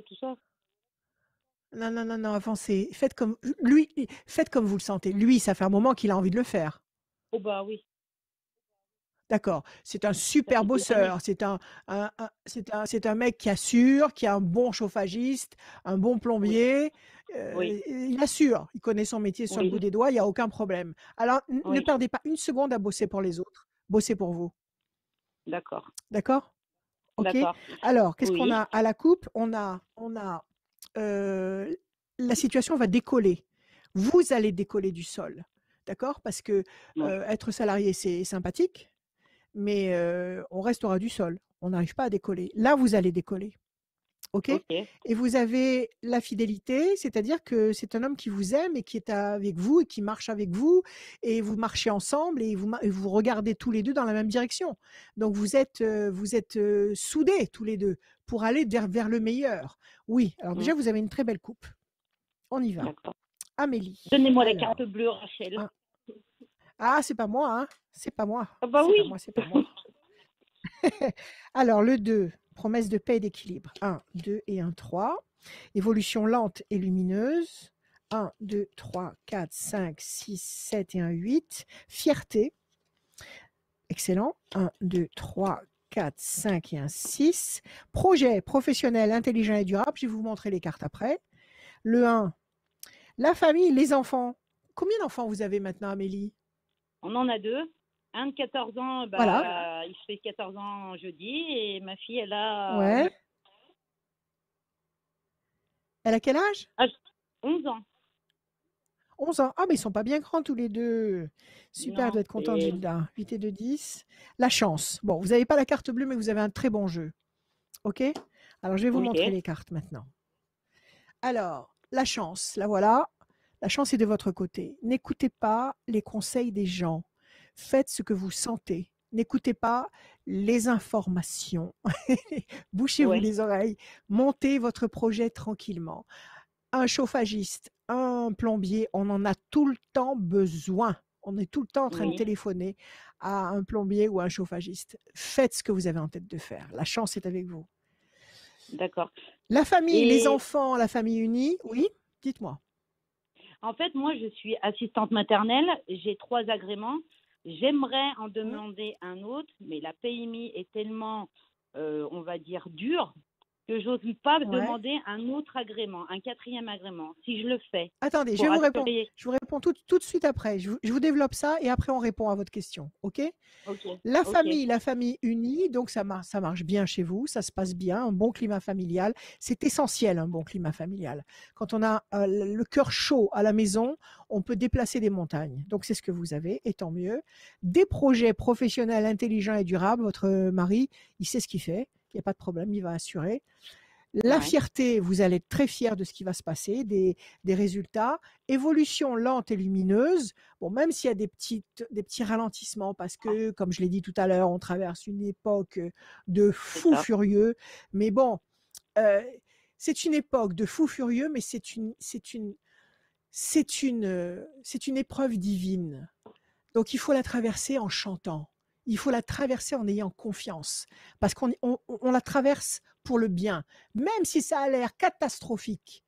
Non, avancez. Faites comme vous le sentez. Lui, ça fait un moment qu'il a envie de le faire. Oh oui. D'accord. C'est un super bosseur. C'est un mec qui assure, qui est un bon chauffagiste, un bon plombier. Oui. Il assure. Il connaît son métier sur le bout des doigts. Il n'y a aucun problème. Alors, ne perdez pas une seconde à bosser pour les autres. Bossez pour vous. D'accord. D'accord? Ok. D'accord. Alors, qu'est-ce qu'on a à la coupe? On a la situation va décoller. Vous allez décoller du sol. D'accord? Parce que être salarié, c'est sympathique, mais on restera du sol. On n'arrive pas à décoller. Là, vous allez décoller. OK? Et vous avez la fidélité, c'est-à-dire que c'est un homme qui vous aime et qui est avec vous et qui marche avec vous et vous marchez ensemble et vous regardez tous les deux dans la même direction. Donc, vous êtes soudés tous les deux pour aller vers le meilleur. Oui, alors déjà, vous avez une très belle coupe. On y va. Amélie. Donnez-moi la carte bleue, Rachel. Ah, c'est pas moi, hein? C'est pas moi. Ah bah oui. C'est pas moi. Alors, le 2, promesse de paix et d'équilibre. 1, 2 et 1, 3. Évolution lente et lumineuse. 1, 2, 3, 4, 5, 6, 7 et 1, 8. Fierté. Excellent. 1, 2, 3, 4, 5 et 1, 6. Projet professionnel, intelligent et durable. Je vais vous montrer les cartes après. Le 1, La famille, les enfants. Combien d'enfants vous avez maintenant, Amélie? On en a 2. Un de 14 ans, Voilà. il fait 14 ans jeudi, et ma fille, elle a Ouais. Elle a quel âge? 11 ans. 11 ans. Ah, mais ils sont pas bien grands tous les deux. Super, elle doit être contente, et Gilda. 8 et 2, 10. La chance. Bon, vous n'avez pas la carte bleue, mais vous avez un très bon jeu. OK? Alors, je vais vous montrer OK. les cartes maintenant. Alors, la chance, la voilà. La chance est de votre côté. N'écoutez pas les conseils des gens. Faites ce que vous sentez. N'écoutez pas les informations. Bouchez-vous Ouais. les oreilles. Montez votre projet tranquillement. Un chauffagiste, un plombier, on en a tout le temps besoin. On est tout le temps en train de Oui. téléphoner à un plombier ou à un chauffagiste. Faites ce que vous avez en tête de faire. La chance est avec vous. D'accord. La famille, les Et enfants, la famille unie, oui, dites-moi. en fait, moi, je suis assistante maternelle. J'ai 3 agréments. J'aimerais en demander un autre, mais la PMI est tellement, on va dire, dure, que j'ose pas Ouais. demander un autre agrément, un 4e agrément. Si je le fais, Attendez, je pour vais vous répondre. assurer. Je vous réponds tout de suite après. Je vous développe ça et après on répond à votre question. OK? OK. La OK. famille unie, donc ça marche bien chez vous, ça se passe bien, un bon climat familial. C'est essentiel, un bon climat familial. Quand on a le cœur chaud à la maison, on peut déplacer des montagnes. Donc c'est ce que vous avez, et tant mieux. Des projets professionnels intelligents et durables, votre mari, il sait ce qu'il fait, il n'y a pas de problème, il va assurer. La Ouais. fierté, vous allez être très fier de ce qui va se passer, des résultats. Évolution lente et lumineuse. Bon, même s'il y a des petits ralentissements, parce que, comme je l'ai dit tout à l'heure, on traverse une époque de C'est fous ça. furieux. Mais bon, c'est une époque de fous furieux, mais c'est une épreuve divine. Donc, il faut la traverser en chantant. Il faut la traverser en ayant confiance. Parce qu'on la traverse pour le bien. Même si ça a l'air catastrophique,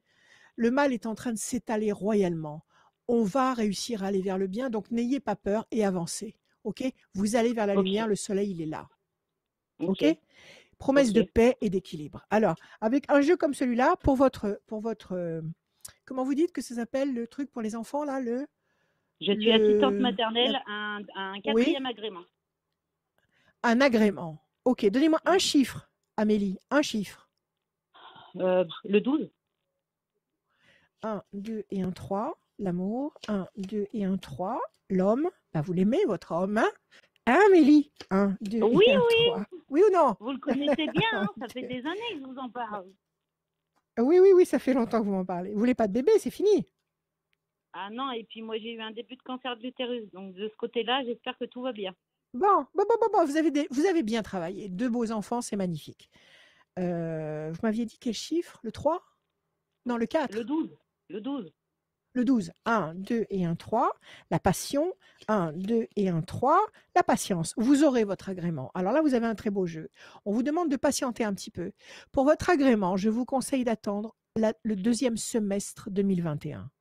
le mal est en train de s'étaler royalement. On va réussir à aller vers le bien. Donc, n'ayez pas peur et avancez. OK? Vous allez vers la OK. lumière. Le soleil, il est là. OK? OK. Promesse de OK. paix et d'équilibre. Alors, avec un jeu comme celui-là, pour votre comment vous dites que ça s'appelle le truc pour les enfants, là, Je suis assistante la- maternelle, un oui, 4e agrément. un agrément. OK, donnez-moi un chiffre, Amélie, un chiffre. Le 12. 1, 2 et un 3, l'amour. 1, 2 et un 3, l'homme. Bah, vous l'aimez, votre homme, hein? Hein, Amélie? 1, 2 Oui, et un oui. 3. Oui ou non? Vous le connaissez bien, hein, ça Un, fait deux. des années que je vous en parle. Oui, oui, oui, ça fait longtemps que vous m'en parlez. Vous voulez pas de bébé, c'est fini. Ah non, et puis moi j'ai eu un début de cancer de l'utérus, donc de ce côté-là, j'espère que tout va bien. Bon, vous avez bien travaillé. 2 beaux enfants, c'est magnifique. Vous m'aviez dit quel chiffre? Le 3? Non, le 4. Le 12. Le 12. Le 12, 1, 2 et un 3. La passion, 1, 2 et un 3. La patience, vous aurez votre agrément. Alors là, vous avez un très beau jeu. On vous demande de patienter un petit peu. Pour votre agrément, je vous conseille d'attendre le 2e semestre 2021.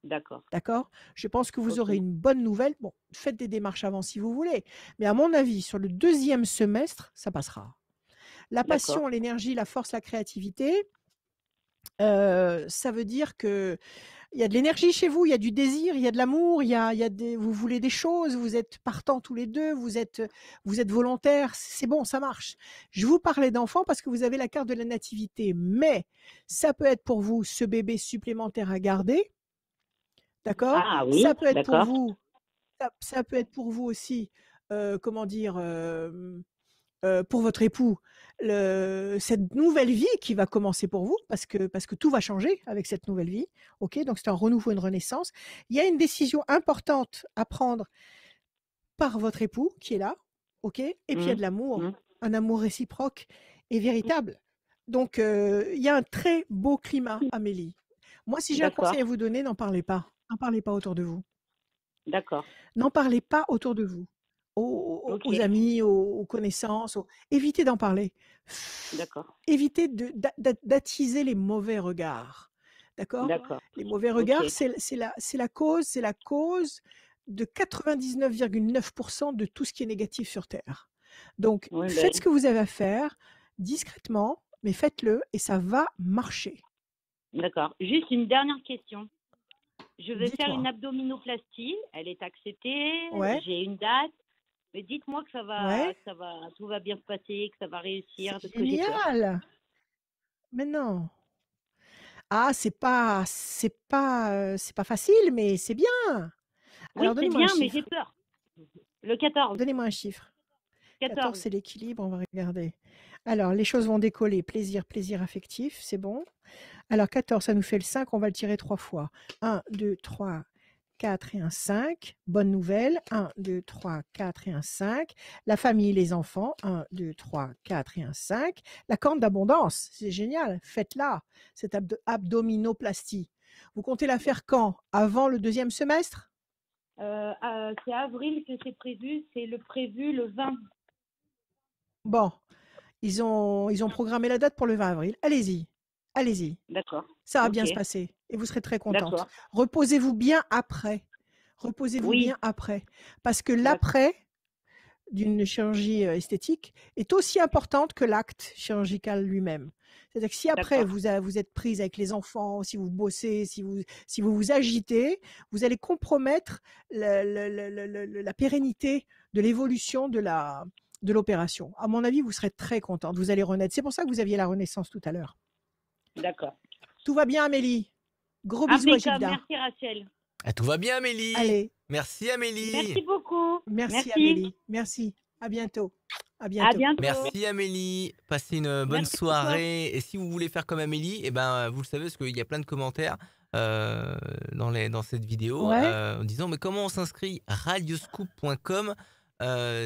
D'accord. D'accord? Je pense que vous Ok. aurez une bonne nouvelle. Bon, faites des démarches avant si vous voulez. Mais à mon avis, sur le 2e semestre, ça passera. La passion, D'accord. l'énergie, la force, la créativité, ça veut dire que il y a de l'énergie chez vous, il y a du désir, il y a de l'amour, il y a vous voulez des choses, vous êtes partants tous les deux, vous êtes volontaires, c'est bon, ça marche. Je vous parlais d'enfants parce que vous avez la carte de la nativité, mais ça peut être pour vous ce bébé supplémentaire à garder, d'accord? Ah oui, Ça peut être pour d'accord. vous, ça peut être pour vous aussi, comment dire, pour votre époux, cette nouvelle vie qui va commencer pour vous, parce que tout va changer avec cette nouvelle vie. OK, donc c'est un renouveau, une renaissance. Il y a une décision importante à prendre par votre époux qui est là. OK, et puis il y a de l'amour, un amour réciproque et véritable. Donc il y a un très beau climat, Amélie. Moi, si j'ai un D'accord. conseil à vous donner, n'en parlez pas. N'en parlez pas autour de vous. D'accord. N'en parlez pas autour de vous. Ok. Aux amis, aux connaissances. Évitez d'en parler. D'accord. Évitez d'attiser les mauvais regards. D'accord? D'accord. Les mauvais regards, Ok. c'est la cause de 99,9% de tout ce qui est négatif sur Terre. Donc, Oui, ben, faites ce que vous avez à faire discrètement, mais faites-le et ça va marcher. D'accord. Juste une dernière question. Je vais faire une Dis-toi. abdominoplastie. Elle est acceptée. Ouais, J'ai une date. Mais dites-moi que ouais, tout va bien se passer, que ça va réussir, c'est parce que j'ai peur. génial. Mais non. Ah, c'est pas facile, mais c'est bien. Alors Oui, c'est donnez-moi un bien, mais j'ai chiffre. peur. Le 14. Donnez-moi un chiffre. 14, 14. c'est l'équilibre, on va regarder. Alors, les choses vont décoller. Plaisir, plaisir affectif, c'est bon. Alors, 14, ça nous fait le 5, on va le tirer 3 fois. 1, 2, 3, 4 et un 5. Bonne nouvelle. 1, 2, 3, 4 et un 5. La famille, les enfants. 1, 2, 3, 4 et un 5. La corne d'abondance, c'est génial. Faites-la, cette abdominoplastie. Vous comptez la faire quand? Avant le deuxième semestre? C'est avril que c'est prévu. C'est prévu le 20. Bon, ils ont programmé la date pour le 20 avril. Allez-y, allez-y. D'accord. Ça va Ok. bien se passer et vous serez très contente. D'accord. Reposez-vous bien après. Reposez-vous Oui. bien après. Parce que D'accord. l'après d'une chirurgie esthétique est aussi importante que l'acte chirurgical lui-même. C'est-à-dire que si après D'accord. vous êtes prise avec les enfants, si vous bossez, si vous vous agitez, vous allez compromettre la pérennité de l'évolution de l'opération. À mon avis, vous serez très contente. Vous allez renaître. C'est pour ça que vous aviez la renaissance tout à l'heure. D'accord. Tout va bien, Amélie. Gros bisous à Impeccable. Gilda. Merci, Rachel. Ah, tout va bien, Amélie. Allez, Merci, Amélie. Merci beaucoup. merci Merci. Amélie. Merci. À bientôt. À À bientôt. bientôt. Merci, Amélie. Passez une bonne Merci, soirée. Et si vous voulez faire comme Amélie, eh ben, vous le savez, parce qu'il y a plein de commentaires dans cette vidéo Ouais. en disant mais comment on s'inscrit? Radioscoop.com,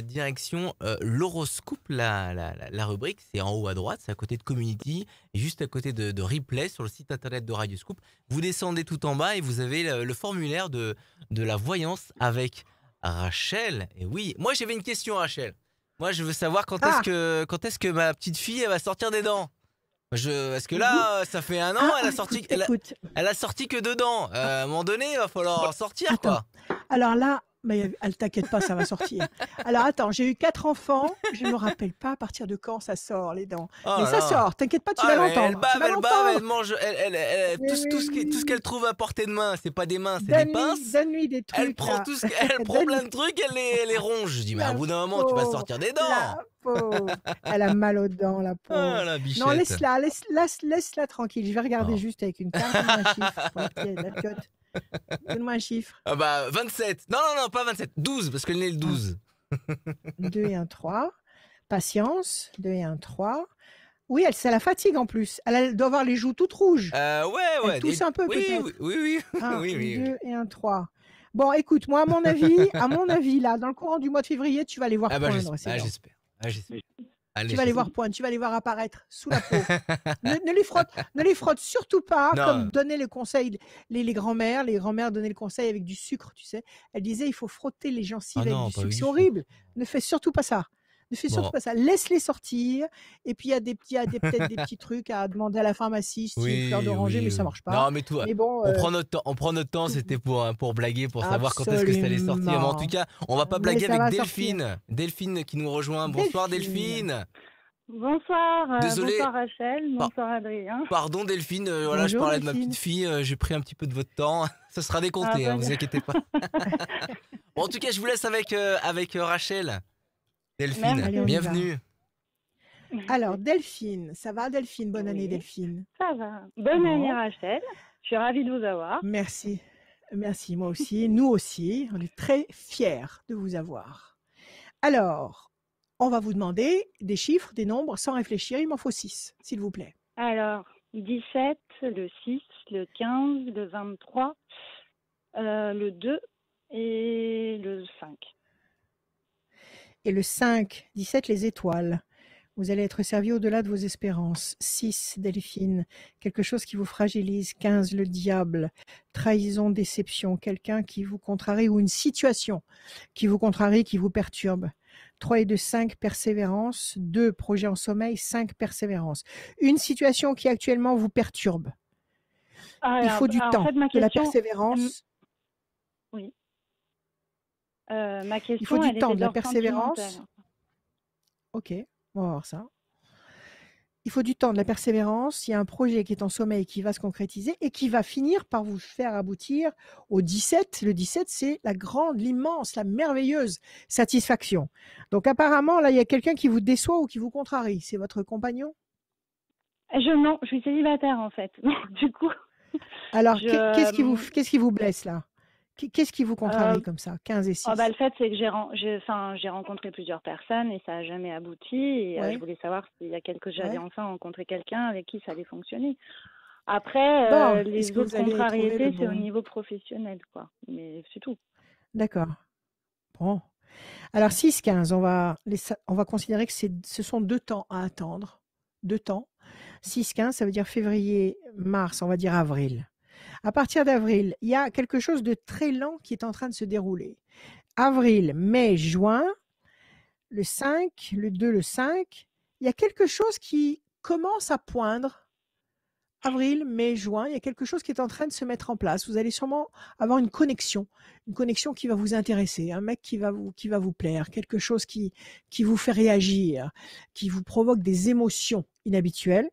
direction l'horoscope, la rubrique, c'est en haut à droite, c'est à côté de Community, et juste à côté de Replay sur le site internet de Radioscoop. Vous descendez tout en bas et vous avez le formulaire de la voyance avec Rachel. Et oui, moi j'avais une question, Rachel. Moi, je veux savoir quand Ah. est-ce que ma petite fille elle va sortir des dents. Parce que là, ça fait un an, Ah, écoute. elle a sorti que 2 dents. À un moment donné, il va falloir sortir, Attends. quoi. Alors là, mais elle t'inquiète pas, ça va sortir. Alors attends, j'ai eu 4 enfants. Je me rappelle pas à partir de quand ça sort les dents. Oh Mais là ça là. sort. T'inquiète pas, tu Ah, vas mais elle l'entendre. Tu vas bave, l'entendre. elle mange, Mais tout ce qu'elle trouve à portée de main. C'est pas des mains, c'est des pinces. Donne-lui des trucs Elle prend là. elle prend plein de trucs, elle les ronge. Je dis, mais à La bout d'un moment, tu vas pauvre, sortir des dents. la pauvre. Elle a mal aux dents, la Ah, pauvre. la Non, bichette. laisse-la tranquille. Je vais regarder Oh. juste avec une carte. Donne-moi un chiffre pour la piote. Donne-moi un chiffre. Ah bah, 27. Non, pas 27. 12, parce qu'elle est le 12. 2 et un 3. Patience. 2 et un 3. Oui, ça la fatigue en plus. Elle doit avoir les joues toutes rouges. Ouais. Elle tousse un peu Oui, peut-être. oui. 1, Oui. 2 et un 3. Bon, écoute, moi, à mon avis, là, dans le courant du mois de février, tu vas les voir Ah bah, poindre. ces dents. j'espère. Allez, Tu vas les voir poindre, tu vas les voir apparaître sous la peau. ne les frotte surtout pas, Non. comme donnaient le conseil les grands-mères. Les grands-mères donnaient le conseil avec du sucre, tu sais. Elles disaient, il faut frotter les gencives Ah avec non, du pas sucre. avec C'est du sucre. horrible. Ne fais surtout pas ça. Bon. Laisse-les sortir. Et puis, il y a peut-être des petits trucs à demander à la pharmacie, style fleur d'oranger, mais ça marche pas. Non, mais tout. Mais bon, On prend notre temps, c'était pour blaguer, pour savoir quand est-ce que ça allait sortir. Mais en tout Absolument. cas, on va pas Mais blaguer ça avec va Delphine. Delphine qui nous rejoint. Bonsoir, Delphine. Bonsoir, Désolé. bonsoir Rachel, bonsoir Adrien. Pardon, Delphine. Voilà, je Bonjour, parlais de ma Delphine. petite fille. J'ai pris un petit peu de votre temps. Ça sera décompté, vous inquiétez pas. Bon, en tout cas, je vous laisse avec Rachel. Delphine, Merci. Allez, on y bienvenue. Alors, Delphine, ça va, Delphine? Bonne année, Oui. Delphine. Ça va. Bonne Bon. année Rachel, je suis ravie de vous avoir. Merci. Merci, moi aussi. Nous aussi, on est très fiers de vous avoir. Alors, on va vous demander des chiffres, des nombres, sans réfléchir. Il m'en faut 6, s'il vous plaît. Alors, 17, le 6, le 15, le 23, le 2 et le 5. Et le 5, 17, les étoiles. Vous allez être servi au-delà de vos espérances. 6, Delphine, quelque chose qui vous fragilise. 15, le diable, trahison, déception, quelqu'un qui vous contrarie ou une situation qui vous contrarie, qui vous perturbe. 3 et 2, 5, persévérance. 2, projet en sommeil. 5, persévérance. Une situation qui actuellement vous perturbe. Il faut du temps, en fait, ma de la question, persévérance. oui. Ma question, Il faut du elle temps, était de la d'ordre persévérance. sentimental. Ok, on va voir ça. Il faut du temps, de la persévérance. Il y a un projet qui est en sommeil qui va se concrétiser et qui va finir par vous faire aboutir au 17. Le 17, c'est la grande, l'immense, la merveilleuse satisfaction. Donc apparemment, là, il y a quelqu'un qui vous déçoit ou qui vous contrarie. C'est votre compagnon? Non, je suis célibataire en fait. Du coup, Alors, je, qu'est-ce qui vous blesse là? Qu'est-ce qui vous contrarie comme ça? 15 et 6. le fait, c'est que j'ai rencontré plusieurs personnes et ça n'a jamais abouti. Et je voulais savoir s'il y a j'allais enfin rencontrer quelqu'un avec qui ça allait fonctionner. Après, Bon, les est-ce que autres vous allez trouver contrariétés, le c'est au bon? niveau professionnel, quoi. Mais c'est tout. D'accord. Bon. Alors 6-15, on va considérer que ce sont 2 temps à attendre. 2 temps. 6-15, ça veut dire février, mars, on va dire avril. À partir d'avril, il y a quelque chose de très lent qui est en train de se dérouler. Avril, mai, juin, le 5, le 2, le 5, il y a quelque chose qui commence à poindre. Avril, mai, juin, il y a quelque chose qui est en train de se mettre en place. Vous allez sûrement avoir une connexion qui va vous intéresser, un mec qui va vous plaire, quelque chose qui vous fait réagir, qui vous provoque des émotions inhabituelles.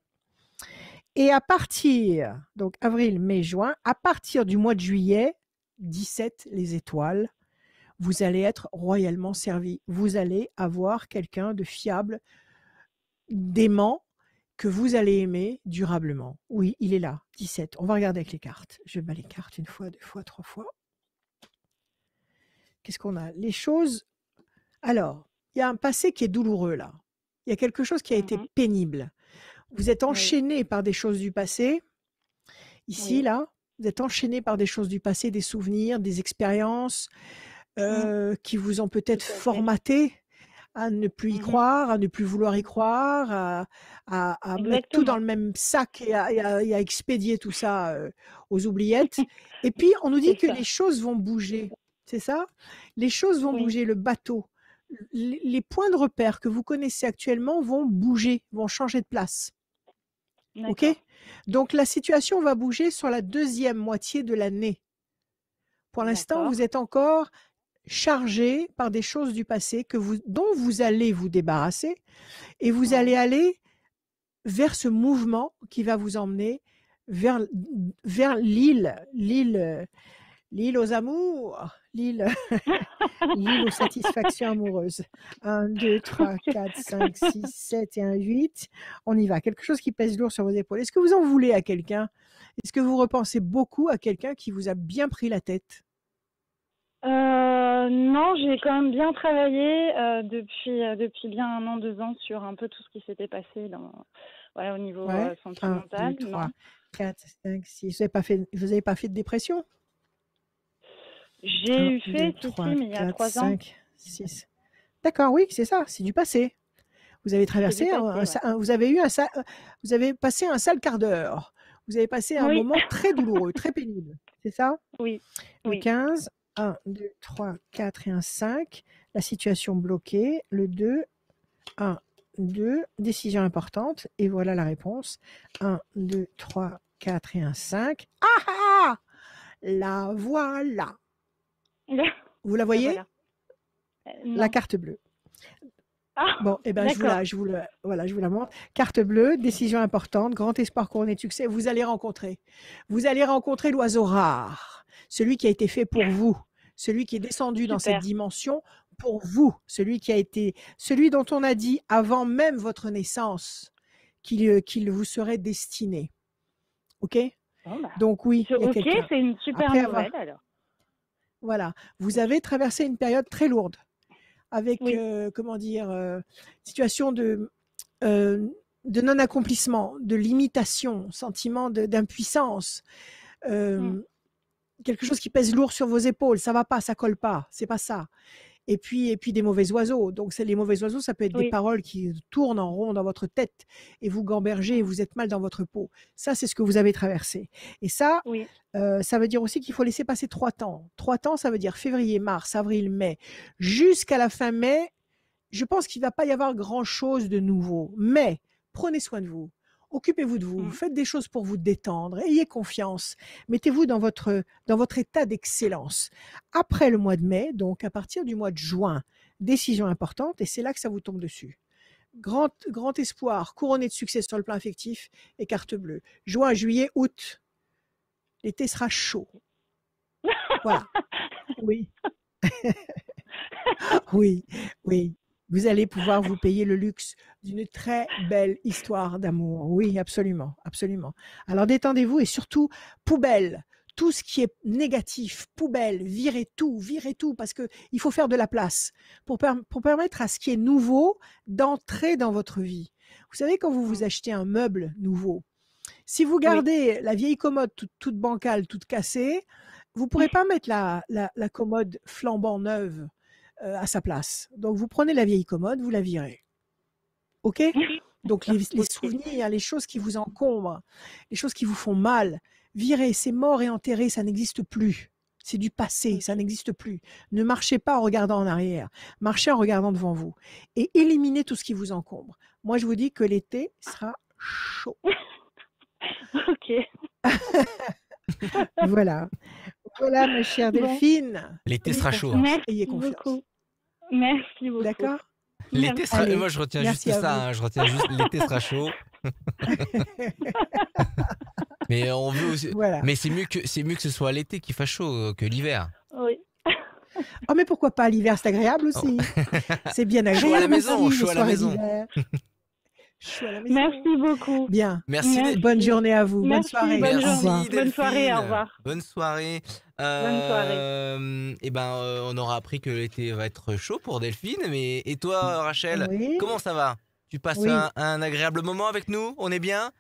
Et à partir, donc avril, mai, juin, à partir du mois de juillet, 17, les étoiles, vous allez être royalement servi. Vous allez avoir quelqu'un de fiable, d'aimant, que vous allez aimer durablement. Oui, il est là, 17. On va regarder avec les cartes. Je bats les cartes 1 fois, 2 fois, 3 fois. Qu'est-ce qu'on a? Les choses... Alors, il y a un passé qui est douloureux là. Il y a quelque chose qui a été pénible. Vous êtes enchaîné par des choses du passé. Ici, là, vous êtes enchaîné par des choses du passé, des souvenirs, des expériences qui vous ont peut-être formaté à ne plus y croire, à ne plus vouloir y croire, à mettre tout dans le même sac et à expédier tout ça aux oubliettes. Et puis, on nous dit que les choses vont bouger. C'est ça? Les choses vont bouger, le bateau. Les points de repère que vous connaissez actuellement vont bouger, vont changer de place. OK? Donc, la situation va bouger sur la 2e moitié de l'année. Pour l'instant, vous êtes encore chargé par des choses du passé dont vous allez vous débarrasser et vous allez aller vers ce mouvement qui va vous emmener vers l'île aux amours, l'île aux satisfactions amoureuses. 1, 2, 3, 4, 5, 6, 7 et 1, 8. On y va. Quelque chose qui pèse lourd sur vos épaules. Est-ce que vous en voulez à quelqu'un? Est-ce que vous repensez beaucoup à quelqu'un qui vous a bien pris la tête? Non, j'ai quand même bien travaillé depuis bien 1 an, 2 ans sur un peu tout ce qui s'était passé au niveau sentimental. 1, 2, 3, 4, 5, 6. Vous n'avez pas fait de dépression? J'ai eu fait, mais il y a 3 ans. 5, 6. D'accord, oui, c'est ça, c'est du passé. Vous avez traversé, vous avez passé un sale quart d'heure. Vous avez passé un moment très douloureux, très pénible. C'est ça? Oui. Le 15, 1, 2, 3, 4 et un 5. La situation bloquée. Le 2, 1, 2. Décision importante. Et voilà la réponse. 1, 2, 3, 4 et un 5. Ah ah! La voilà. Vous la voyez? La carte bleue. Bon, eh ben, je vous la montre. Carte bleue, décision importante, grand espoir couronné de succès. Vous allez rencontrer l'oiseau rare, celui qui a été fait pour vous, celui qui est descendu dans cette dimension pour vous, celui dont on a dit avant même votre naissance qu'il vous serait destiné. Ok? Donc oui. C'est une super nouvelle alors. Voilà, vous avez traversé une période très lourde avec, situation de non-accomplissement, de limitation, sentiment d'impuissance, quelque chose qui pèse lourd sur vos épaules, ça va pas, ça colle pas, c'est pas ça. Et puis des mauvais oiseaux. Donc les mauvais oiseaux, ça peut être des paroles qui tournent en rond dans votre tête et vous gambergez et vous êtes mal dans votre peau. Ça, c'est ce que vous avez traversé. Et ça, ça veut dire aussi qu'il faut laisser passer 3 temps. 3 temps, ça veut dire février, mars, avril, mai. Jusqu'à la fin mai, je pense qu'il ne va pas y avoir grand-chose de nouveau. Mais prenez soin de vous. Occupez-vous de vous, faites des choses pour vous détendre, ayez confiance, mettez-vous dans votre état d'excellence. Après le mois de mai, donc à partir du mois de juin, décision importante, et c'est là que ça vous tombe dessus. grand espoir, couronné de succès sur le plan affectif et carte bleue. Juin, juillet, août, l'été sera chaud. Voilà. Oui. Oui, oui. Vous allez pouvoir vous payer le luxe d'une très belle histoire d'amour. Oui, absolument, absolument. Alors détendez-vous et surtout, poubelle. Tout ce qui est négatif, poubelle, virez tout, parce que il faut faire de la place pour permettre à ce qui est nouveau d'entrer dans votre vie. Vous savez, quand vous vous achetez un meuble nouveau, si vous gardez la vieille commode toute bancale, toute cassée, vous pourrez pas mettre la commode flambant neuve à sa place. Donc, vous prenez la vieille commode, vous la virez. OK? Donc, les souvenirs, les choses qui vous encombrent, les choses qui vous font mal, virez, c'est mort et enterré, ça n'existe plus. C'est du passé, ça n'existe plus. Ne marchez pas en regardant en arrière. Marchez en regardant devant vous. Et éliminez tout ce qui vous encombre. Moi, je vous dis que l'été sera chaud. Ok. Voilà. Voilà, ma chère Delphine. L'été sera chaud. Ayez confiance. Beaucoup. Merci beaucoup. D'accord? L'été sera... Allez, Moi, je retiens juste merci à ça. vous. Hein. Je retiens juste l'été sera chaud. Mais on veut aussi... Voilà. Mais c'est mieux que ce soit l'été qui fasse chaud que l'hiver. Oui. Oh, mais pourquoi pas? L'hiver, c'est agréable aussi. C'est bien agréable. Chaud à la maison, aussi, chaud les à la soirées maison. d'hiver. Chaud à la maison. Merci beaucoup. Bien. Merci. Merci. Bonne journée à vous. Merci, bonne soirée. bonne Au journée. revoir. Delphine. Bonne soirée, au revoir. Bonne soirée. Bonne soirée. Et ben, on aura appris que l'été va être chaud pour Delphine. Mais et toi, Rachel, Oui. comment ça va? Tu passes Oui. un agréable moment avec nous? On est bien?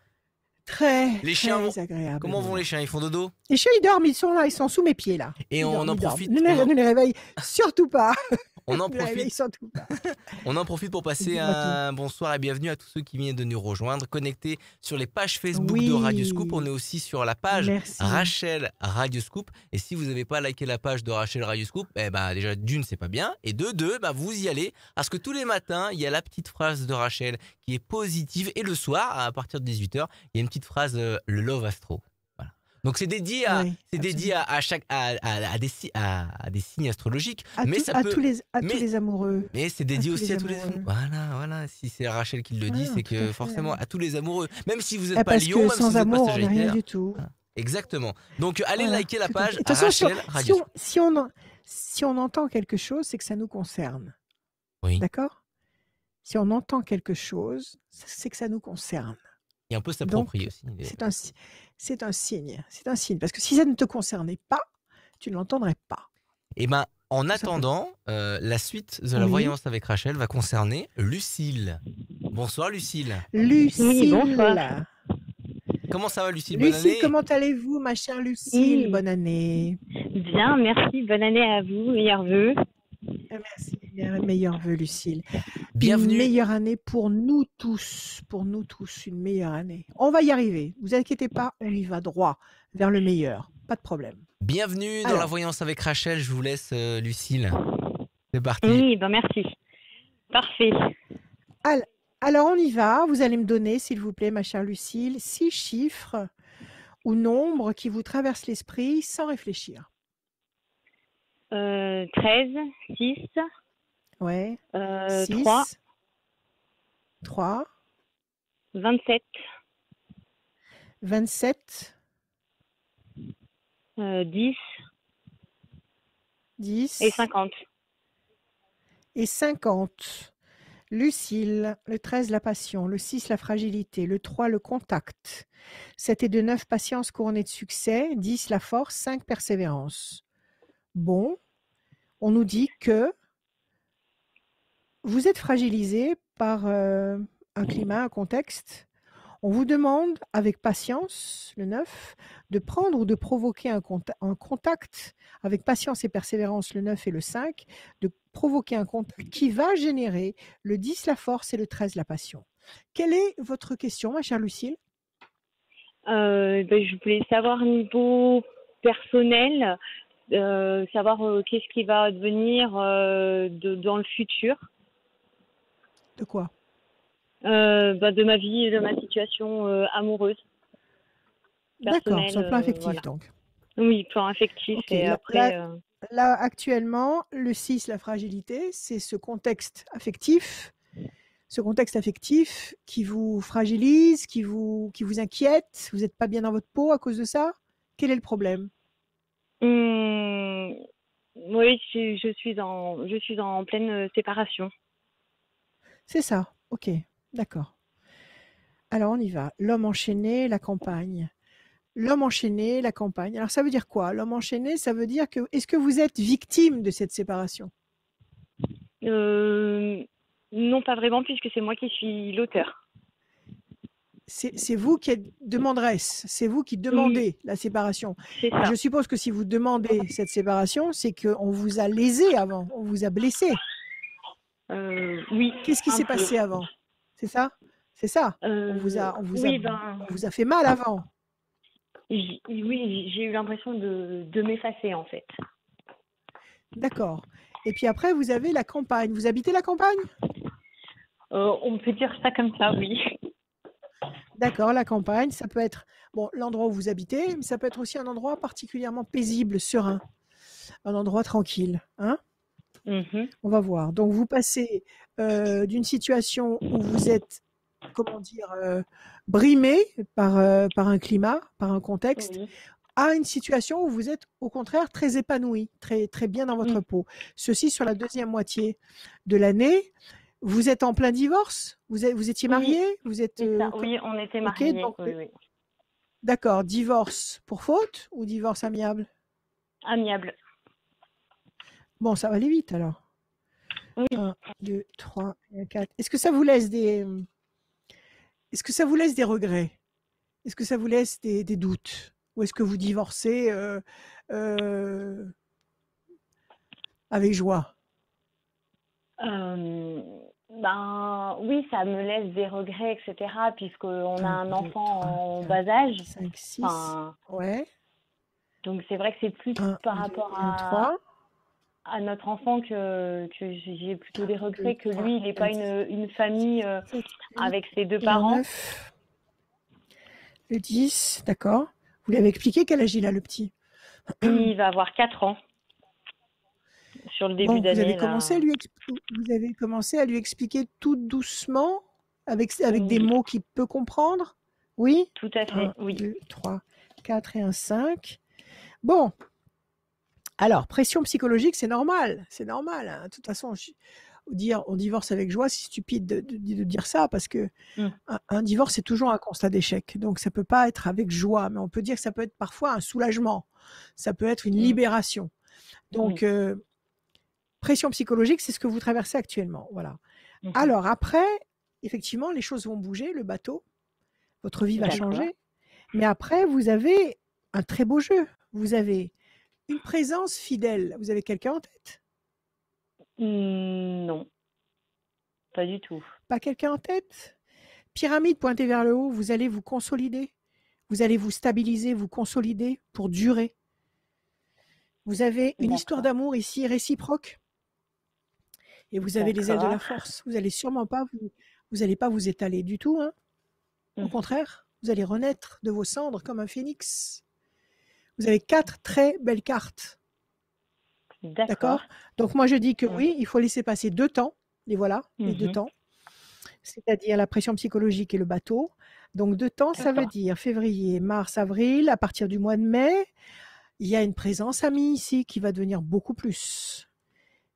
Très, Les chiens très vont- agréable. Comment vont les chiens? Ils font dodo? Les chiens, ils dorment, ils sont là, ils sont sous mes pieds là. Et Ils on dorment, en ils dorment. profite. Ne les réveille surtout pas. On en Ne les réveille profite. surtout pas. On en profite pour passer Dis-moi un bonsoir et bienvenue à tous ceux qui viennent de nous rejoindre, connectés sur les pages Facebook Oui. de Radio Scoop. On est aussi sur la page Merci. Rachel Radio Scoop. Et si vous n'avez pas liké la page de Rachel Radio Scoop, déjà d'une, c'est pas bien. Et de deux, vous y allez. Parce que tous les matins, il y a la petite phrase de Rachel qui est positive. Et le soir, à partir de 18h, il y a une petite phrase, le Love Astro. Voilà. Donc c'est dédié à, Oui, à des signes astrologiques. À, mais tout- ça à peut... tous les mais- amoureux. Mais c'est dédié tous aussi les à tous les amoureux. Voilà. Si c'est Rachel qui le dit, Voilà, c'est tout à que fait. forcément à tous les amoureux. Même si vous n'êtes pas Parce Lion, que même si sans vous n'êtes pas amour, on n'a rien Sagittaire. du tout. Exactement. Donc allez Voilà, liker la tout à fait. page De toute façon, Rachel Radio. si on entend quelque chose, c'est que ça nous concerne. Oui. D'accord? Si on entend quelque chose, c'est que ça nous concerne. Et un peu Donc, s'approprier aussi. c'est un signe. C'est un signe. Parce que si ça ne te concernait pas, tu ne l'entendrais pas. Et en Tout attendant, la suite de la Oui. voyance avec Rachel va concerner Lucille. Bonsoir Lucille. Lucille. bonsoir. Comment ça va Lucille? Bonne Lucille, année. comment allez-vous, ma chère Lucille? Oui. Bonne année. Bien, merci. Bonne année à vous. Meilleurs vœux. Merci. Meilleurs vœux, Lucille. Bienvenue. Une meilleure année pour nous tous. Une meilleure année. On va y arriver. Vous inquiétez pas, on y va droit vers le meilleur. Pas de problème. Bienvenue dans Alors. la voyance avec Rachel. Je vous laisse Lucille. C'est parti. Oui, merci. Parfait. Alors, on y va. Vous allez me donner, s'il vous plaît, ma chère Lucille, 6 chiffres ou nombres qui vous traversent l'esprit sans réfléchir. 13, 6, Ouais. 3, 3, 27, 27, 10 10 et 50. et 50. Lucille, le 13, la passion, le 6, la fragilité, le 3, le contact, 7 et 2, 9, patience couronnée de succès, 10, la force, 5, persévérance. Bon, on nous dit que vous êtes fragilisé par un climat, un contexte. On vous demande, avec patience, le 9, de prendre ou de provoquer un contact, avec patience et persévérance, le 9 et le 5, de provoquer un contact qui va générer le 10, la force, et le 13, la passion. Quelle est votre question, ma chère Lucille? Je voulais savoir niveau personnel, savoir qu'est-ce qui va devenir dans le futur. De quoi? De ma vie et de ma situation amoureuse. D'accord, personnelle, sur le plan affectif, voilà. donc. Oui, plan affectif. Ok, Et là- après, Là, actuellement, le 6, la fragilité, c'est ce contexte affectif ce contexte affectif qui vous fragilise, qui vous inquiète? Vous n'êtes pas bien dans votre peau à cause de ça? Quel est le problème? Oui, je suis en pleine séparation. C'est ça, ok, d'accord. Alors on y va. L'homme enchaîné, la campagne. L'homme enchaîné, la campagne. Alors ça veut dire quoi? L'homme enchaîné, ça veut dire que est-ce que vous êtes victime de cette séparation? Non, pas vraiment, puisque c'est moi qui suis l'auteur. C'est vous qui êtes demanderesse, c'est vous qui demandez la séparation. C'est ça. Je suppose que si vous demandez cette séparation, c'est qu'on vous a lésé avant, on vous a blessé. Oui. Qu'est-ce qui s'est passé avant? C'est ça? C'est ça? On vous a fait mal avant. Oui, j'ai eu l'impression de m'effacer en fait. D'accord. Et puis après, vous avez la campagne. Vous habitez la campagne? On peut dire ça comme ça, oui. D'accord, la campagne, ça peut être l'endroit où vous habitez, mais ça peut être aussi un endroit particulièrement paisible, serein, un endroit tranquille. Hein? On va voir. Donc, vous passez d'une situation où vous êtes, brimé par un climat, par un contexte, à une situation où vous êtes au contraire très épanoui, très, très bien dans votre peau. Ceci sur la deuxième moitié de l'année. Vous êtes en plein divorce? Vous étiez mariés? Vous êtes, oui, on était mariés. Okay, donc, oui. D'accord. Divorce pour faute ou divorce amiable? Amiable. Bon, ça va aller vite alors. Oui. 1, 2, 3, 4. Est-ce que ça vous laisse des regrets? Est-ce que ça vous laisse des doutes? Ou est-ce que vous divorcez avec joie? Oui, ça me laisse des regrets, etc. Puisqu'on a un enfant en bas âge. 5, 6. Ouais. Donc c'est vrai que c'est plus par rapport à notre enfant que j'ai plutôt des regrets que lui, il n'est pas une famille avec ses deux parents. 9, le 10, d'accord. Vous lui avez expliqué quel âge il a, le petit? Il va avoir 4 ans. Sur le début d'année. Vous avez commencé à lui expliquer tout doucement, avec des mots qu'il peut comprendre? Oui? Tout à fait, 1, 2, 3, 4 et un 5. Bon. Alors, pression psychologique, c'est normal. C'est normal. Hein. De toute façon, dire on divorce avec joie, c'est stupide de dire ça, parce que un divorce, c'est toujours un constat d'échec. Donc, ça ne peut pas être avec joie, mais on peut dire que ça peut être parfois un soulagement. Ça peut être une libération. Donc, pression psychologique, c'est ce que vous traversez actuellement. Voilà. Alors, après, effectivement, les choses vont bouger, le bateau, votre vie va changer. Mais après, vous avez un très beau jeu. Vous avez une présence fidèle. Vous avez quelqu'un en tête? Non, pas du tout. Pas quelqu'un en tête? Pyramide pointée vers le haut, vous allez vous consolider. Vous allez vous stabiliser, vous consolider pour durer. Vous avez une histoire d'amour ici réciproque. Et vous avez les ailes de la force. Vous allez sûrement pas vous étaler du tout. Hein. Au contraire, vous allez renaître de vos cendres comme un phénix. Vous avez 4 très belles cartes. D'accord. Donc moi je dis que oui, il faut laisser passer 2 temps. Et voilà, les 2 temps. C'est-à-dire la pression psychologique et le bateau. Donc 2 temps, ça veut dire février, mars, avril. À partir du mois de mai, il y a une présence amie ici qui va devenir beaucoup plus.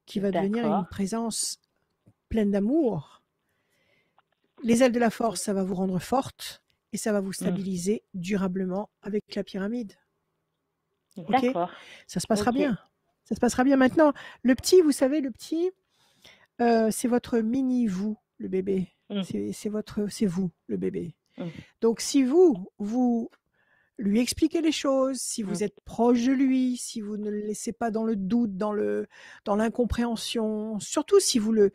Qui va devenir une présence pleine d'amour. Les ailes de la force, ça va vous rendre forte et ça va vous stabiliser durablement avec la pyramide. Ok, ça se passera bien. Ça se passera bien. Maintenant, le petit, vous savez, c'est votre mini-vous, le bébé. C'est vous, le bébé. Donc, si vous lui expliquez les choses, si vous êtes proche de lui, si vous ne le laissez pas dans le doute, dans l'incompréhension, surtout si vous le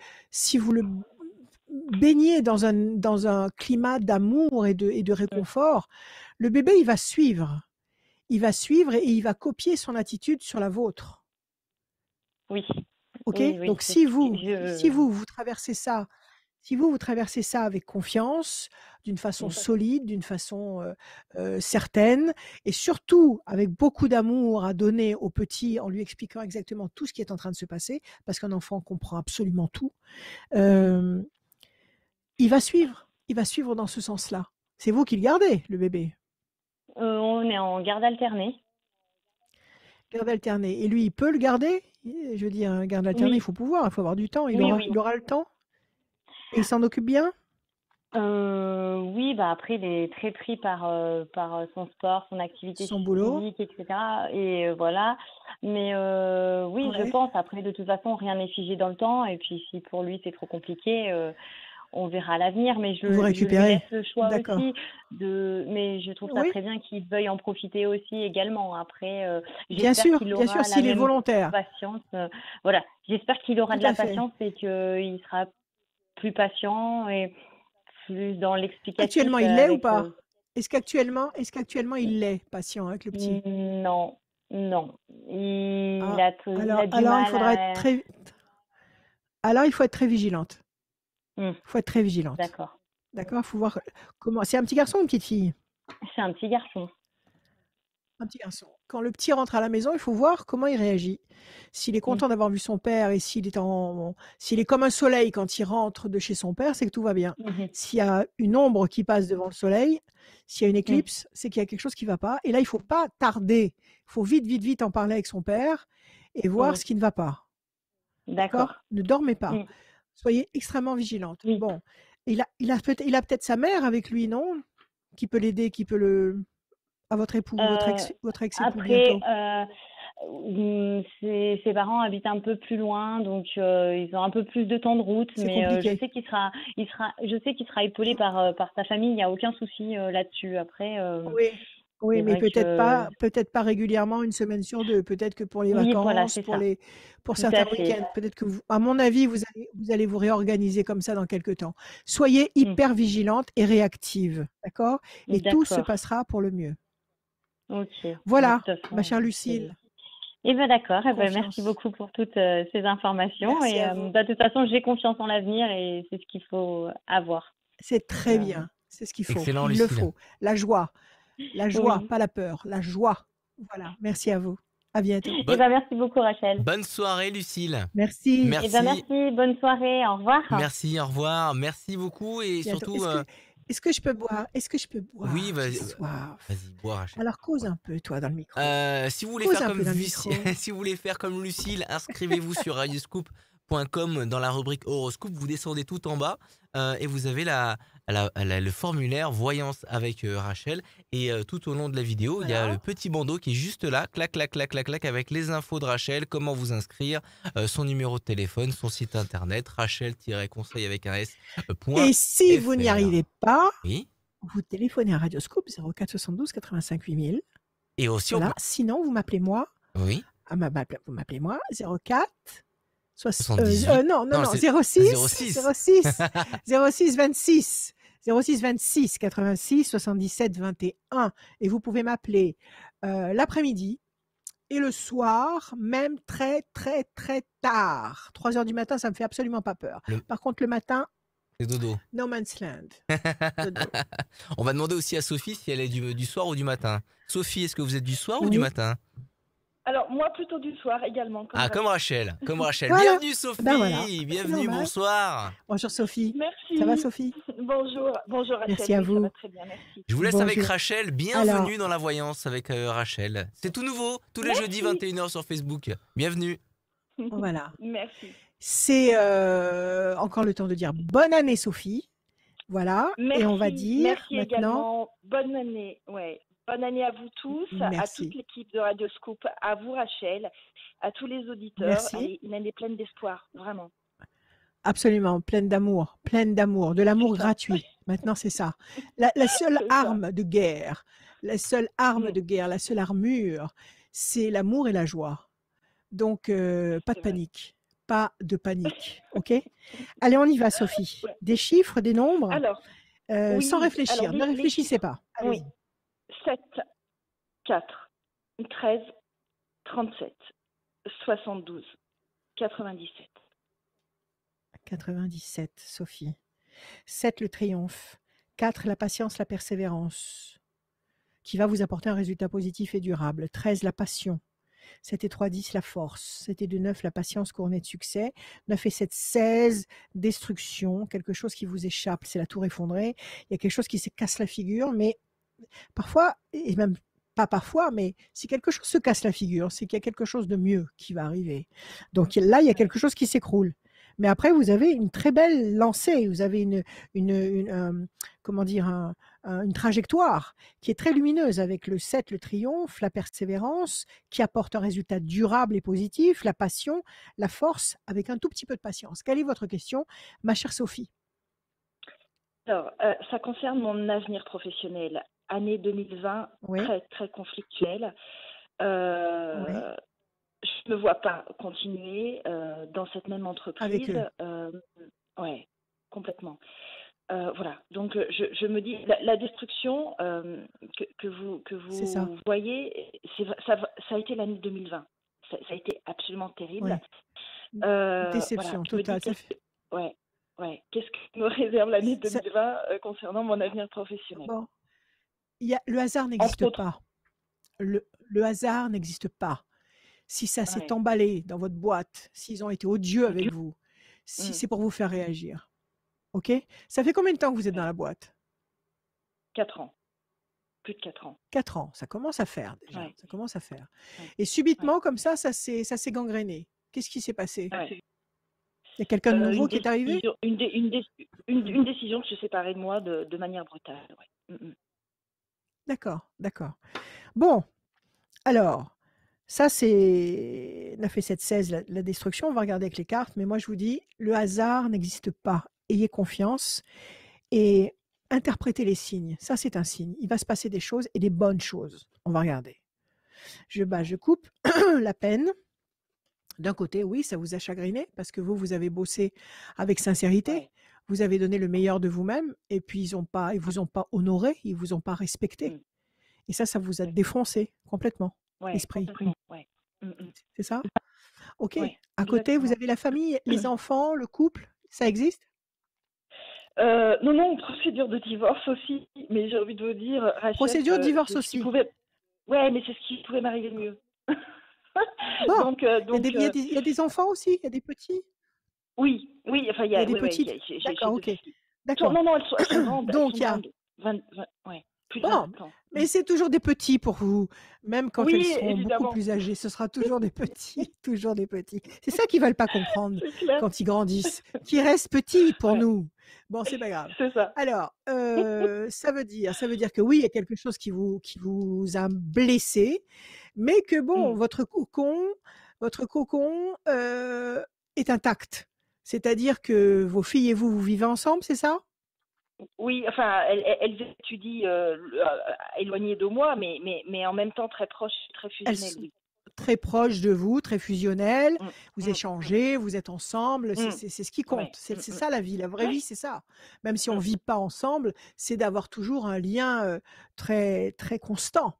baignez dans un climat d'amour et de réconfort, le bébé, il va suivre. Il va suivre et il va copier son attitude sur la vôtre. Oui. Ok. Oui, donc si vous traversez ça, avec confiance, d'une façon solide, d'une façon certaine, et surtout avec beaucoup d'amour à donner au petit en lui expliquant exactement tout ce qui est en train de se passer, parce qu'un enfant comprend absolument tout. il va suivre dans ce sens-là. C'est vous qui le gardez, le bébé. On est en garde alternée. Garde alternée. Et lui, il peut le garder? Je veux dire, garde alternée, Oui. il faut pouvoir, il faut avoir du temps. Il Oui. aura le temps? Et il s'en occupe bien? Oui, après, il est très pris par son sport, son activité Son boulot? physique, etc. Et voilà. Mais oui, je Ouais. pense. Après, de toute façon, rien n'est figé dans le temps. Et puis, si pour lui, c'est trop compliqué, on verra à l'avenir. Mais Vous je lui récupérez? laisse le choix D'accord. aussi. Mais je trouve ça Oui, très bien qu'il veuille en profiter aussi également. Après, bien j'espère qu'il sûr, aura la s'il est même volontaire. patience. Voilà. J'espère qu'il aura Tout de la à fait. patience et qu'il sera plus patient et plus dans l'explicatif Actuellement, il l'est ou avec. pas? Est-ce qu'actuellement il l'est, patient avec le petit? Non, non. Il Ah, a du alors il mal faudra être à. alors il faut être très vigilante. Hmm, Il faut être très vigilante. D'accord. D'accord? Il faut voir comment. C'est un petit garçon ou une petite fille? C'est un petit garçon. Un petit garçon. Quand le petit rentre à la maison, il faut voir comment il réagit. S'il est content d'avoir vu son père et s'il est comme un soleil quand il rentre de chez son père, c'est que tout va bien. Mhm, S'il y a une ombre qui passe devant le soleil, s'il y a une mhm. éclipse, c'est qu'il y a quelque chose qui ne va pas. Et là, il ne faut pas tarder. Il faut vite, vite, vite en parler avec son père et voir Mhm. ce qui ne va pas. D'accord. D'accord? Ne dormez pas. Hmm, Soyez extrêmement vigilante. Oui. Bon. Il a peut-être sa mère avec lui, non? Qui peut l'aider, qui peut le. À votre époux, votre ex-époux Après, bientôt. ses parents habitent un peu plus loin, donc ils ont un peu plus de temps de route. C'est Mais je compliqué. sais je sais qu'il sera épaulé par sa famille. Il n'y a aucun souci là-dessus. Après, Oui, c'est mais vrai que peut-être pas régulièrement, une semaine sur deux. Peut-être que pour les oui, voilà, vacances, c'est ça. pour Tout certains à fait. week-ends, peut-être que à mon avis, vous allez vous réorganiser comme ça dans quelques temps. Soyez hyper vigilante et réactive, d'accord? Et tout se D'accord. passera pour le mieux. Ok. De Voilà, toute façon, ma chère Lucille. Eh bien, d'accord. Merci Confiance. beaucoup pour toutes ces informations. Merci Et à vous. de toute façon, j'ai confiance en l'avenir et c'est ce qu'il faut avoir. C'est très bien. C'est ce qu'il faut. Excellent, Il le Lucille. faut. La joie, Oui. pas la peur, la joie. Voilà. Merci à vous. À bientôt. Merci beaucoup, Rachel. Bonne soirée, Lucille. Merci. Merci. Bonne soirée. Au revoir. Merci, au revoir. Merci beaucoup et Bientôt. surtout. Est-ce que je peux boire? Oui, J'ai vas-y, soif. bois, Rachel. Alors cause un peu, toi, dans le micro. Si vous voulez Cause faire un comme peu dans le micro. si vous voulez faire comme Lucille, inscrivez-vous sur radioscoop.com dans la rubrique horoscope. Vous descendez tout en bas et vous avez le formulaire voyance avec Rachel. Et tout au long de la vidéo, il y a le petit bandeau qui est juste là, clac, clac, clac, clac, clac, avec les infos de Rachel, comment vous inscrire, son numéro de téléphone, son site internet, rachel-conseil avec un S. Et si vous n'y arrivez pas, oui, vous téléphonez à Radioscope 04 72 85 8000. Et aussi, voilà. Sinon, vous m'appelez moi. Oui. Vous m'appelez moi 04 non, 06 26 86 77 21. Et vous pouvez m'appeler l'après-midi et le soir, même très, très, très tard. 3 heures du matin, ça me fait absolument pas peur. Par contre, le matin, c'est dodo. No man's land. Dodo. On va demander aussi à Sophie si elle est du soir ou du matin. Sophie, est-ce que vous êtes du soir ou du matin? Alors, moi, plutôt du soir également. Comme Rachel. Voilà. Bienvenue, Sophie. Bienvenue, bonsoir. Bonjour, Sophie. Merci. Ça va, Sophie? Bonjour, Rachel. Merci à vous. Ça va très bien, merci. Je vous laisse avec Rachel. Bienvenue dans la voyance avec Rachel. C'est tout nouveau, tous les jeudis 21h sur Facebook. Bienvenue. Voilà. Merci. C'est encore le temps de dire bonne année, Sophie. Voilà. Merci. Et on va dire merci maintenant. Également. Bonne année. Ouais. Bonne année à vous tous, à toute l'équipe de Radioscoop, à vous Rachel, à tous les auditeurs. Merci. Allez, une année pleine d'espoir, vraiment. Absolument, pleine d'amour, de l'amour gratuit. Maintenant, c'est ça. La seule arme de guerre, la seule armure, c'est l'amour et la joie. Donc, pas de panique. Pas de panique, ok? Allez, on y va, Sophie. Ouais. Des chiffres, des nombres. Alors, sans réfléchir. Alors, ne réfléchissez pas. Oui. 7, 4, 13, 37, 72, 97. 97, Sophie. 7, le triomphe. 4, la patience, la persévérance, qui va vous apporter un résultat positif et durable. 13, la passion. 7 et 3, 10, la force. 7 et 2, 9, la patience couronnée de succès. 9 et 7, 16, destruction, quelque chose qui vous échappe, c'est la tour effondrée. Il y a quelque chose qui se casse la figure, mais parfois, et même pas parfois, mais si quelque chose se casse la figure, c'est qu'il y a quelque chose de mieux qui va arriver. Donc là, il y a quelque chose qui s'écroule. Mais après, vous avez une très belle lancée, vous avez comment dire, une trajectoire qui est très lumineuse avec le 7, le triomphe, la persévérance, qui apporte un résultat durable et positif, la passion, la force, avec un tout petit peu de patience. Quelle est votre question, ma chère Sophie? Alors, ça concerne mon avenir professionnel. Année 2020, très, très conflictuelle. Je ne me vois pas continuer dans cette même entreprise. Avec eux. Ouais, complètement. Voilà. Donc, je me dis, la destruction que vous voyez, ça a été l'année 2020. Ça a été absolument terrible. Déception totale. Ouais. Qu'est-ce que me réserve l'année 2020 concernant mon avenir professionnel? Bon. Le hasard n'existe pas. Le hasard n'existe pas. Si ça s'est emballé dans votre boîte, s'ils ont été odieux avec vous, si c'est pour vous faire réagir. OK? Ça fait combien de temps que vous êtes dans la boîte? 4 ans. Plus de 4 ans. 4 ans, ça commence à faire déjà. Ça commence à faire. Et subitement, comme ça s'est gangréné. Qu'est-ce qui s'est passé? Il y a quelqu'un de nouveau qui est arrivé? Une décision de se séparer de moi de manière brutale. D'accord. Bon, alors, ça c'est 9 et 7, 16, la destruction. On va regarder avec les cartes, mais moi je vous dis, le hasard n'existe pas. Ayez confiance et interprétez les signes. Ça c'est un signe. Il va se passer des choses et des bonnes choses. On va regarder. Je coupe la peine. D'un côté, oui, ça vous a chagriné parce que vous avez bossé avec sincérité. Vous avez donné le meilleur de vous-même et puis ils vous ont pas honoré, ils vous ont pas respecté. Et ça vous a défoncé complètement l'esprit. C'est ça? Ok. À côté, vous avez la famille, les enfants, le couple, ça existe? Non, procédure de divorce aussi, mais j'ai envie de vous dire, Rachel, procédure de divorce aussi. Ouais, mais c'est ce qui pouvait m'arriver de mieux. Bon, donc, il y a des enfants aussi, il y a des petits? Oui, enfin il y a des petites. D'accord, ok. D'accord. Non, elles sont grandes. Donc il y a. Plus de 20 ans. Mais c'est toujours des petits pour vous, même quand elles seront beaucoup plus âgées. Ce sera toujours des petits, toujours des petits. C'est ça qu'ils veulent pas comprendre quand ils grandissent, qu'ils restent petits pour nous. Bon, c'est pas grave. C'est ça. Alors, ça veut dire que oui, il y a quelque chose qui vous a blessé, mais que bon, votre cocon est intact. C'est-à-dire que vos filles et vous vivez ensemble, c'est ça? Oui, enfin, elles étudient éloignées de moi, mais en même temps très proches, très fusionnelles. Oui. Très proches de vous, très fusionnelles. Vous échangez, vous êtes ensemble. C'est ce qui compte. C'est ça la vie. La vraie vie, c'est ça. Même si on ne vit pas ensemble, c'est d'avoir toujours un lien très, très constant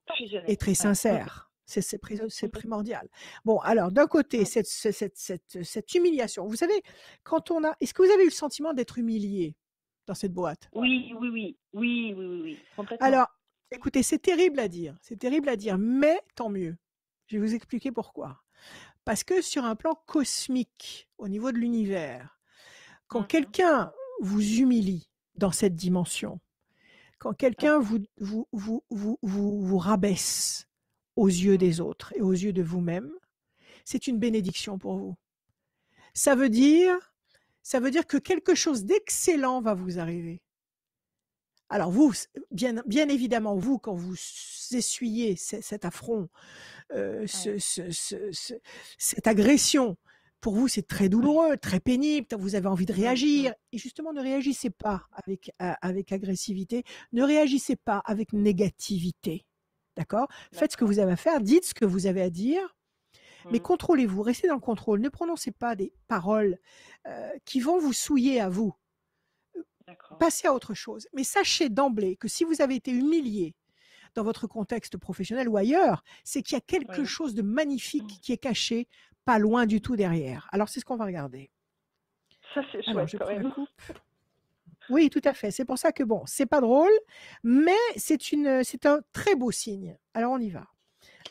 et très sincère. C'est primordial. Bon, alors, d'un côté, cette humiliation. Vous savez, est-ce que vous avez eu le sentiment d'être humilié dans cette boîte? Oui, complètement. Alors, écoutez, c'est terrible à dire, mais tant mieux. Je vais vous expliquer pourquoi. Parce que sur un plan cosmique, au niveau de l'univers, quand quelqu'un vous humilie dans cette dimension, quand quelqu'un vous rabaisse aux yeux des autres et aux yeux de vous-même, c'est une bénédiction pour vous. Ça veut dire que quelque chose d'excellent va vous arriver. Alors vous, bien évidemment, vous, quand vous essuyez cet affront, cette agression, pour vous, c'est très douloureux, très pénible, vous avez envie de réagir. Et justement, ne réagissez pas avec agressivité, ne réagissez pas avec négativité. D'accord? Faites ce que vous avez à faire, dites ce que vous avez à dire, mais contrôlez-vous, restez dans le contrôle. Ne prononcez pas des paroles qui vont vous souiller à vous. Passez à autre chose. Mais sachez d'emblée que si vous avez été humilié dans votre contexte professionnel ou ailleurs, c'est qu'il y a quelque chose de magnifique qui est caché pas loin du tout derrière. Alors, c'est ce qu'on va regarder. Ça, c'est chouette. Je prends la coupe. Oui, tout à fait. C'est pour ça que, bon, c'est pas drôle, mais c'est un très beau signe. Alors, on y va.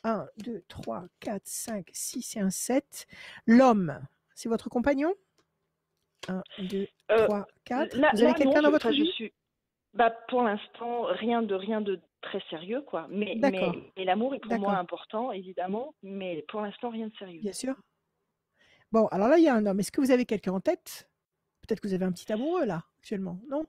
1, 2, 3, 4, 5, 6 et un 7. L'homme, c'est votre compagnon? 1, 2, 3, 4. Vous avez quelqu'un dans votre vie? Pour l'instant, rien de très sérieux, quoi. Mais l'amour est pour moi important, évidemment, mais pour l'instant, rien de sérieux. Bien sûr. Bon, alors là, il y a un homme. Est-ce que vous avez quelqu'un en tête? Peut-être que vous avez un petit amoureux, là, actuellement, non?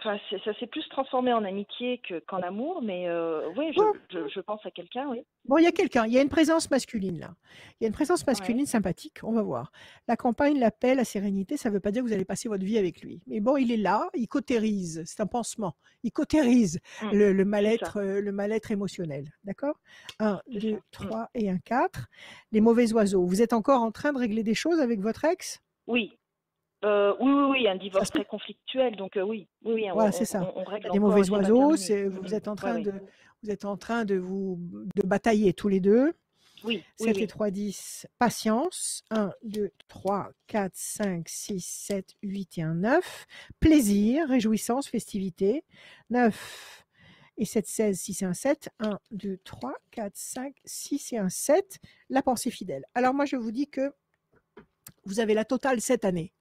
Ça s'est plus transformé en amitié qu'en amour, mais oui, je pense à quelqu'un, oui. Bon, il y a quelqu'un, il y a une présence masculine là. Il y a une présence masculine sympathique, on va voir. La campagne, la paix, la sérénité, ça ne veut pas dire que vous allez passer votre vie avec lui. Mais bon, il est là, il cautérise, c'est un pansement. Il cautérise le mal-être émotionnel. D'accord? 1, 2, 3 et un 4. Les mauvais oiseaux. Vous êtes encore en train de régler des choses avec votre ex? Oui. Oui, un divorce très conflictuel, donc oui. Voilà, c'est ça. On règle des mauvais oiseaux, vous êtes en train de batailler tous les deux. Oui. 7 et 3, 10, patience. 1, 2, 3, 4, 5, 6, 7, 8 et un 9. Plaisir, réjouissance, festivité. 9 et 7, 16, 6 et un 7. 1, 2, 3, 4, 5, 6 et un 7. La pensée fidèle. Alors moi, je vous dis que vous avez la totale cette année.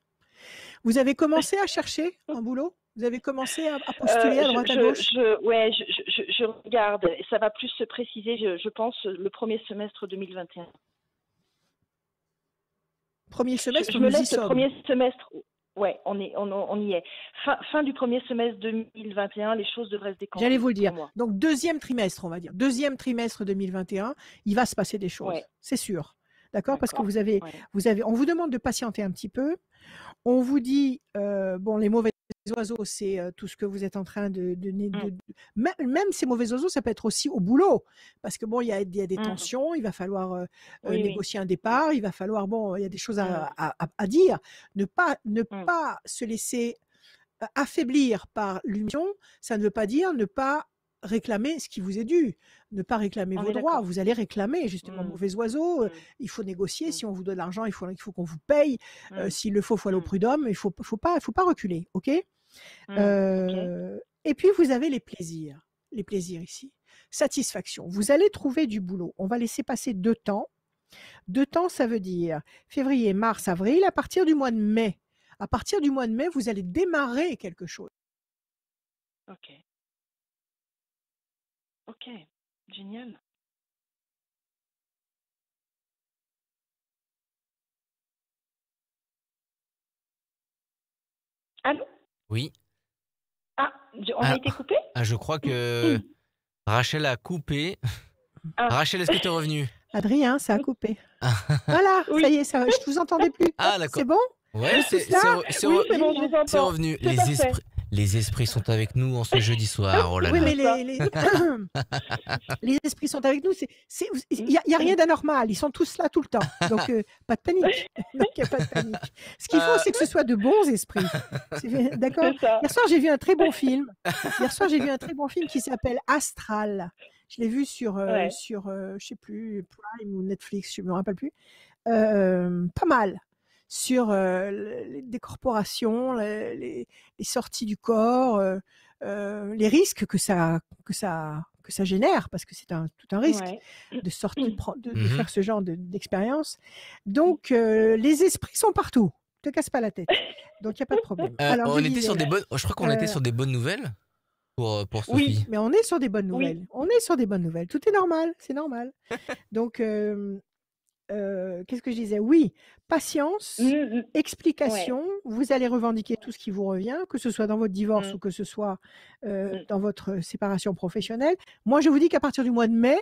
Vous avez commencé à chercher un boulot? Vous avez commencé à postuler à droite à gauche? Je regarde. Et ça va plus se préciser, je pense, le premier semestre 2021. Premier semestre, je me laisse le premier semestre. Ouais, on y est. Fin du premier semestre 2021, les choses devraient se décanter. J'allais vous le dire. Donc deuxième trimestre, on va dire. Deuxième trimestre 2021, il va se passer des choses. C'est sûr. D'accord? Parce que vous avez, on vous demande de patienter un petit peu. On vous dit, les mauvais oiseaux, c'est tout ce que vous êtes en train même ces mauvais oiseaux, ça peut être aussi au boulot. Parce que il y a des tensions, il va falloir négocier un départ, il va falloir, il y a des choses à dire. Ne pas se laisser affaiblir par l'union, ça ne veut pas dire ne pas réclamer ce qui vous est dû, ne pas réclamer vos droits. Vous allez réclamer justement mauvais oiseaux. Il faut négocier. Si on vous donne l'argent, il faut qu'on vous paye. S'il le faut aller au prud'homme. Il faut pas reculer, ok? Et puis vous avez les plaisirs ici. Satisfaction. Vous allez trouver du boulot. On va laisser passer 2 temps. 2 temps, ça veut dire février, mars, avril. À partir du mois de mai, vous allez démarrer quelque chose. Ok, génial. Allô? Oui. On a été coupé? Je crois que Rachel a coupé. Rachel, est-ce que tu es revenue? Adrien, ça a coupé. Voilà, ça y est, je ne vous entendais plus. D'accord. C'est bon? Ouais, c'est revenu. Les esprits sont avec nous en ce jeudi soir. Oh là là. Mais les esprits sont avec nous. Il n'y a rien d'anormal. Ils sont tous là tout le temps. Donc, pas de panique. Ce qu'il faut, c'est que ce soit de bons esprits. D'accord? Hier soir, j'ai vu un très bon film. Qui s'appelle Astral. Je l'ai vu sur je ne sais plus, Prime ou Netflix, je ne me rappelle plus. Pas mal. Sur des corporations, les sorties du corps, les risques que ça génère, parce que c'est tout un risque de sortir, de faire ce genre d'expérience. Donc, les esprits sont partout. Ne te casse pas la tête. Donc, il n'y a pas de problème. Alors, je crois qu'on était sur des bonnes nouvelles pour Sophie. Oui, mais on est sur des bonnes nouvelles. Oui. On est sur des bonnes nouvelles. Tout est normal, c'est normal. Donc, qu'est-ce que je disais? Oui, patience, explication. Vous allez revendiquer tout ce qui vous revient, que ce soit dans votre divorce ou que ce soit dans votre séparation professionnelle. Moi, je vous dis qu'à partir du mois de mai,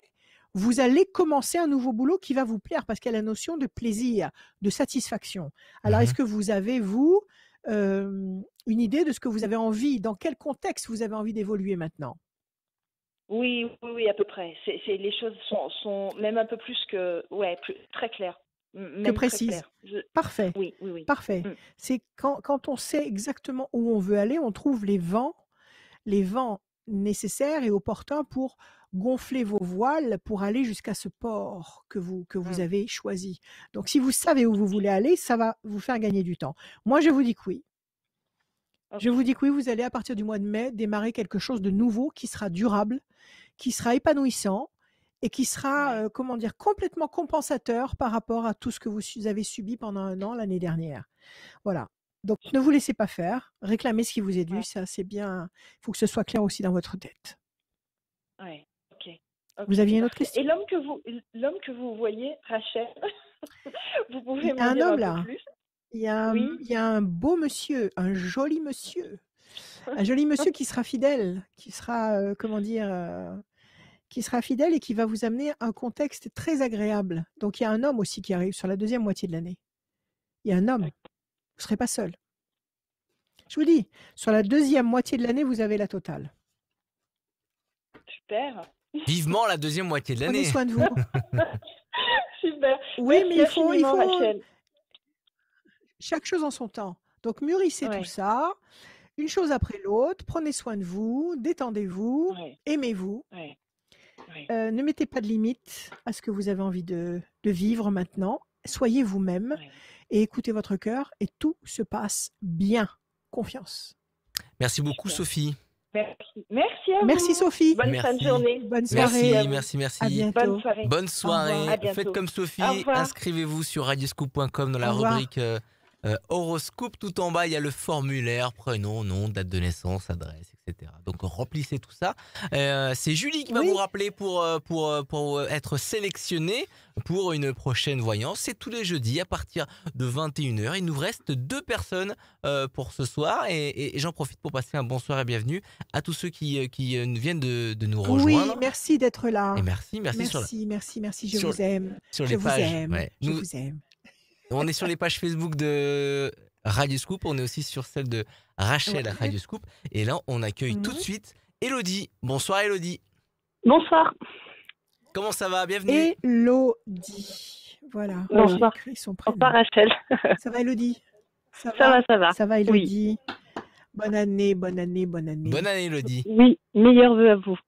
vous allez commencer un nouveau boulot qui va vous plaire parce qu'il y a la notion de plaisir, de satisfaction. Alors, est-ce que vous avez, vous, une idée de ce que vous avez envie, dans quel contexte vous avez envie d'évoluer maintenant? Oui, à peu près. Les choses sont même un peu plus que, très claires. Que précises. Parfait. Oui. Parfait. C'est quand on sait exactement où on veut aller, on trouve les vents nécessaires et opportuns pour gonfler vos voiles pour aller jusqu'à ce port que vous avez choisi. Donc, si vous savez où vous voulez aller, ça va vous faire gagner du temps. Moi, je vous dis que oui. Okay. Je vous dis que oui, vous allez à partir du mois de mai démarrer quelque chose de nouveau qui sera durable, qui sera épanouissant et qui sera, comment dire, complètement compensateur par rapport à tout ce que vous avez subi pendant 1 an l'année dernière. Voilà. Donc ne vous laissez pas faire, réclamez ce qui vous est dû, ça c'est bien. Il faut que ce soit clair aussi dans votre tête. Ouais, ok. Vous aviez une autre question? Et l'homme que vous voyez, Rachel, vous pouvez Il y a m'en un dire un homme peu là. plus? Il y a un beau monsieur, un joli monsieur qui sera fidèle, qui sera, comment dire, qui sera fidèle et qui va vous amener un contexte très agréable. Donc il y a un homme aussi qui arrive sur la 2e moitié de l'année. Il y a un homme. Vous ne serez pas seul. Je vous dis, sur la 2e moitié de l'année, vous avez la totale. Super. Vivement la 2e moitié de l'année. Prenez soin de vous. Super. Oui, mais il faut Rachel. chaque chose en son temps. Donc mûrissez tout ça, une chose après l'autre, prenez soin de vous, détendez-vous, aimez-vous. Ne mettez pas de limite à ce que vous avez envie de vivre maintenant. Soyez vous-même et écoutez votre cœur et tout se passe bien. Confiance. Merci beaucoup, Sophie. Merci à vous. Merci, Sophie. Bonne fin de journée. Bonne soirée. Merci. À bientôt. Bonne soirée. Faites comme Sophie. Inscrivez-vous sur radioscoop.com dans la rubrique horoscope. Tout en bas, il y a le formulaire, prénom, nom, date de naissance, adresse, etc. Donc remplissez tout ça. C'est Julie qui va vous rappeler pour être sélectionnée pour une prochaine voyance. C'est tous les jeudis à partir de 21h. Il nous reste 2 personnes pour ce soir et j'en profite pour passer un bonsoir et bienvenue à tous ceux qui viennent de nous rejoindre. Oui, merci d'être là. Et merci. Merci. Je vous aime. Sur les pages. Je vous aime. On est sur les pages Facebook de Radioscoop, on est aussi sur celle de Rachel à Radioscoop. Et là, on accueille tout de suite Élodie. Bonsoir Élodie. Bonsoir. Comment ça va? Bienvenue. Élodie. Voilà. Bonsoir. Bonsoir Rachel. Ça va Élodie? Ça va. Ça va Élodie? Oui. Bonne année. Bonne année Élodie. Oui, meilleurs vœux à vous.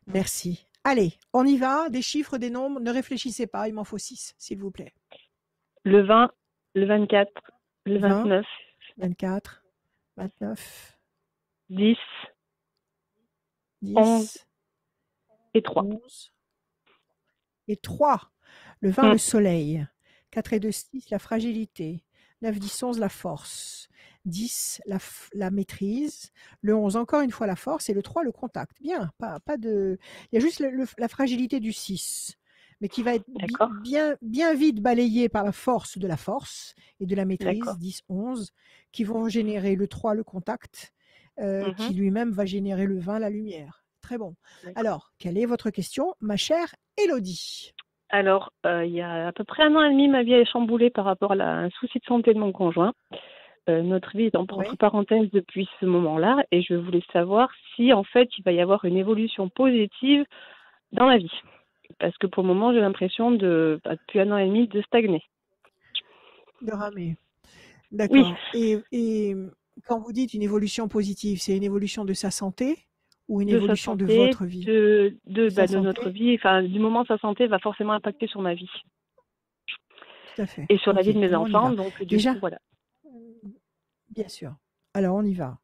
Merci. Allez, on y va. Des chiffres, des nombres. Ne réfléchissez pas, il m'en faut 6, s'il vous plaît. Le 20, le 24, le 29. 24, 29. 10. 11. Et 3. 11. Et 3. Le 20, le soleil. 4 et 2, 6, la fragilité. 9, 10, 11, la force. 10, la maîtrise. Le 11, encore une fois, la force. Et le 3, le contact. Bien, pas de... Il y a juste la fragilité du 6, mais qui va être bien vite balayée par la force de la force et de la maîtrise, 10, 11, qui vont générer le 3, le contact, qui lui-même va générer le 20, la lumière. Très bon. Alors, quelle est votre question, ma chère Élodie? Alors, il y a à peu près 1 an et demi, ma vie est chamboulée par rapport à un souci de santé de mon conjoint. Notre vie est entre parenthèses depuis ce moment-là et je voulais savoir si, en fait, il va y avoir une évolution positive dans la vie. Parce que pour le moment, j'ai l'impression depuis 1 an et demi, de stagner. De ramer. D'accord. Oui. Et quand vous dites une évolution positive, c'est une évolution de sa santé ou une évolution de votre vie? De notre vie. Enfin, du moment sa santé va forcément impacter sur ma vie. Tout à fait. Et sur la vie de mes enfants. Donc, déjà, coup, voilà. Bien sûr. Alors, on y va.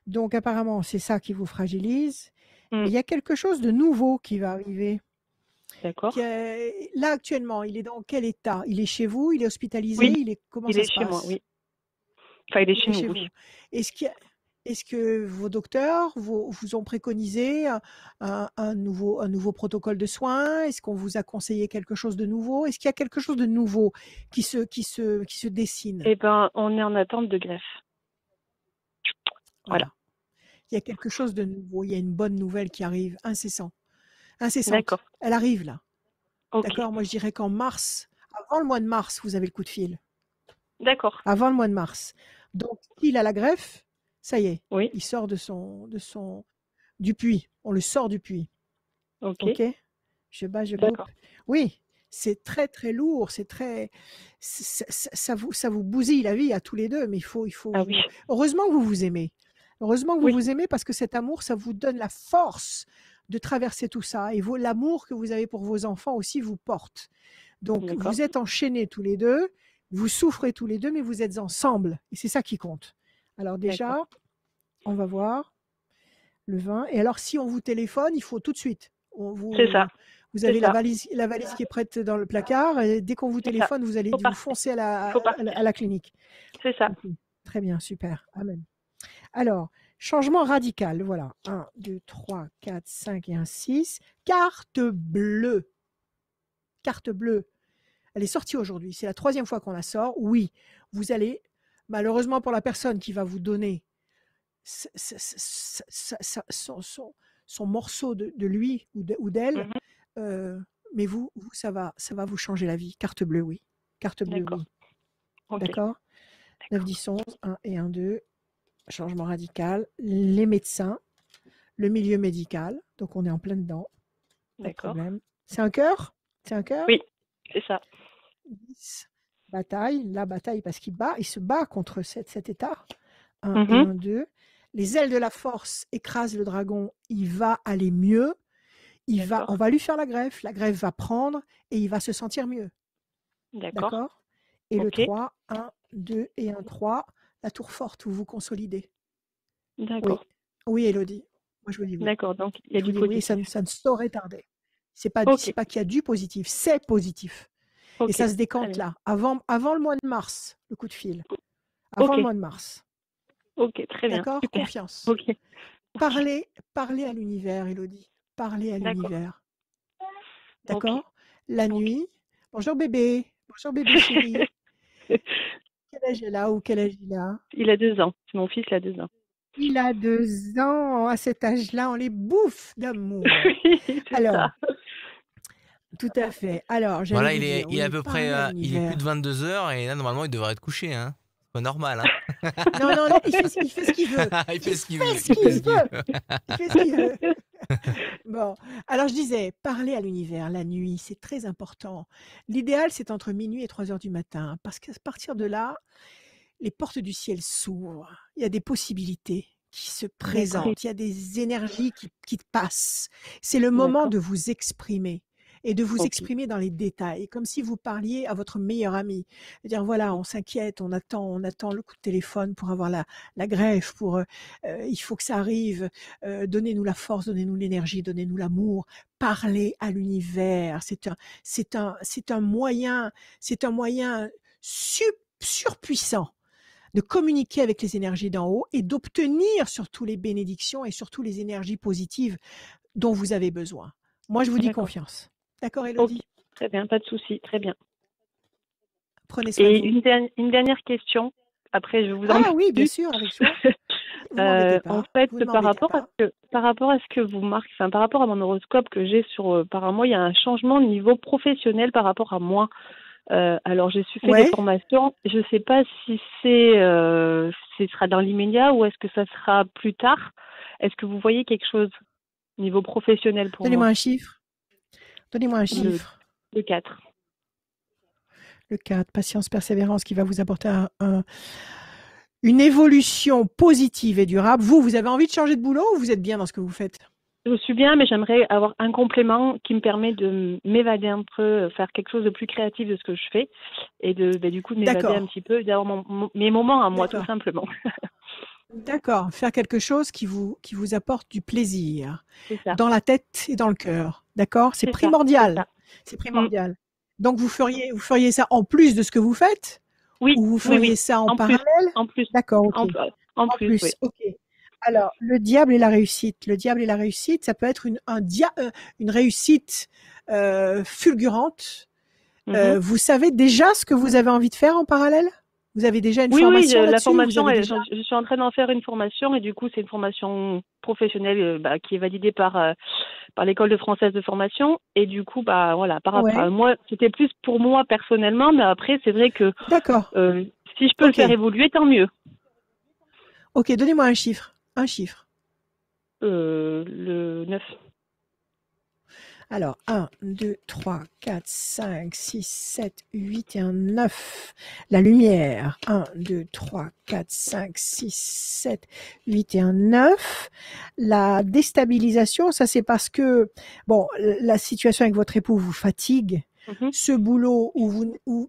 Donc, apparemment, c'est ça qui vous fragilise. Il y a quelque chose de nouveau qui va arriver. D'accord. Là, actuellement, il est dans quel état? Il est chez vous? Il est hospitalisé? Oui. Comment ça se passe? Il est chez moi, oui. Enfin, il est chez nous, oui. Est-ce que vos docteurs vous ont préconisé un nouveau protocole de soins? Est-ce qu'on vous a conseillé quelque chose de nouveau? Est-ce qu'il y a quelque chose de nouveau qui se dessine? Eh ben, on est en attente de greffe. Voilà. Il y a quelque chose de nouveau. Il y a une bonne nouvelle qui arrive, incessante. D'accord. Elle arrive là. Okay. D'accord. Moi, je dirais qu'en mars, avant le mois de mars, vous avez le coup de fil. D'accord. Avant le mois de mars. Donc, il a la greffe. Ça y est, il sort du puits. On le sort du puits. Ok. Je coupe. Oui, c'est très très lourd. Ça vous bousille la vie à tous les deux. Mais il faut. Ah oui. Heureusement que vous vous aimez. Heureusement que vous vous aimez parce que cet amour, ça vous donne la force de traverser tout ça. Et l'amour que vous avez pour vos enfants aussi vous porte. Donc vous êtes enchaînés tous les deux. Vous souffrez tous les deux, mais vous êtes ensemble. Et c'est ça qui compte. Alors déjà, on va voir. Le 20. Et alors, si on vous téléphone, il faut tout de suite. C'est ça. Vous avez la valise qui est prête dans le placard. Et dès qu'on vous téléphone, vous allez vous foncer à la clinique. C'est ça. Okay. Très bien, super. Amen. Alors, changement radical. Voilà. 1, 2, 3, 4, 5 et 1, 6. Carte bleue. Carte bleue. Elle est sortie aujourd'hui. C'est la 3e fois qu'on la sort. Oui, vous allez, malheureusement pour la personne qui va vous donner son morceau de lui ou d'elle, mais vous, ça va vous changer la vie. Carte bleue, oui. Carte bleue, oui. Okay. D'accord. 9, 10, 11, 1 et 1, 2. Changement radical. Les médecins, le milieu médical. Donc, on est en plein dedans. D'accord. C'est un cœur? C'est un cœur? Oui, c'est ça. 10. Bataille. La bataille parce qu'il se bat contre cet état. 1 et 1, 2. Les ailes de la force écrasent le dragon. Il va aller mieux. On va lui faire la greffe. La greffe va prendre et il va se sentir mieux. D'accord. Et le 3, 1, 2 et 1, 3. La tour forte où vous consolidez. D'accord. Oui, Élodie. Moi, je vous dis oui. D'accord. Donc, il y a du positif. Oui, ça ne saurait tarder. C'est pas qu'il y a du positif, c'est positif. Et ça se décante là, avant le mois de mars, le coup de fil. Avant le mois de mars. Ok, très bien. D'accord, confiance. Parlez à l'univers, Élodie. Parlez à l'univers. D'accord. La nuit. Bonjour bébé chéri. Quel âge il a ou quel âge il a? Il a 2 ans. C'est mon fils, il a 2 ans. Il a 2 ans. À cet âge-là, on les bouffe d'amour. Alors, tout à fait. Alors, voilà, il est à peu près, il est plus de 22 heures et là, normalement, il devrait être couché. Hein. C'est pas normal. Hein. non, il fait ce qu'il veut. Il fait ce qu'il veut. Bon, alors je disais, parler à l'univers la nuit, c'est très important. L'idéal, c'est entre minuit et 3 heures du matin, parce qu'à partir de là, les portes du ciel s'ouvrent. Il y a des possibilités qui se présentent. Il y a des énergies qui passent. C'est le moment de vous exprimer. Et de vous exprimer dans les détails, comme si vous parliez à votre meilleur ami. Dire voilà, on s'inquiète, on attend le coup de téléphone pour avoir la greffe, il faut que ça arrive. Donnez-nous la force, donnez-nous l'énergie, donnez-nous l'amour. Parlez à l'univers. C'est un moyen surpuissant de communiquer avec les énergies d'en haut et d'obtenir surtout les bénédictions et surtout les énergies positives dont vous avez besoin. Moi, je vous dis confiance. D'accord, Élodie? Très bien, pas de souci, très bien. Prenez soin de vous. Et une dernière question, après je vous en oui, bien sûr, avec joie. En fait, par rapport à ce que vous marquez, par rapport à mon horoscope que j'ai par moi, il y a un changement au niveau professionnel par rapport à moi. Alors, j'ai fait des formations. Je ne sais pas si ce sera dans l'immédiat ou est-ce que ça sera plus tard. Est-ce que vous voyez quelque chose au niveau professionnel pour moi? Donnez-moi un chiffre. Donnez-moi un chiffre. Le 4. Le 4, patience, persévérance, qui va vous apporter une évolution positive et durable. Vous avez envie de changer de boulot ou vous êtes bien dans ce que vous faites? Je suis bien, mais j'aimerais avoir un complément qui me permet de m'évader un peu, faire quelque chose de plus créatif de ce que je fais et du coup de m'évader un petit peu, d'avoir mes moments à moi, tout simplement. D'accord, faire quelque chose qui vous apporte du plaisir dans la tête et dans le cœur. D'accord, c'est primordial. C'est primordial. Donc vous feriez ça en plus de ce que vous faites? Oui. Ou vous feriez ça en parallèle? En plus. D'accord, ok. En plus, oui. Ok. Alors, le diable et la réussite. Le diable et la réussite, ça peut être une réussite fulgurante. Vous savez déjà ce que vous avez envie de faire en parallèle? Vous avez déjà une formation là-dessus? La formation, je suis en train d'en faire une formation et du coup, c'est une formation professionnelle qui est validée par l'école de française de formation. Et du coup, voilà, par rapport à moi, c'était plus pour moi personnellement, mais après, c'est vrai que si je peux le faire évoluer, tant mieux. Ok, donnez-moi un chiffre. Un chiffre. Le 9. Alors, 1, 2, 3, 4, 5, 6, 7, 8 et un 9. La lumière. 1, 2, 3, 4, 5, 6, 7, 8 et un 9. La déstabilisation, ça c'est parce que, la situation avec votre époux vous fatigue. Ce boulot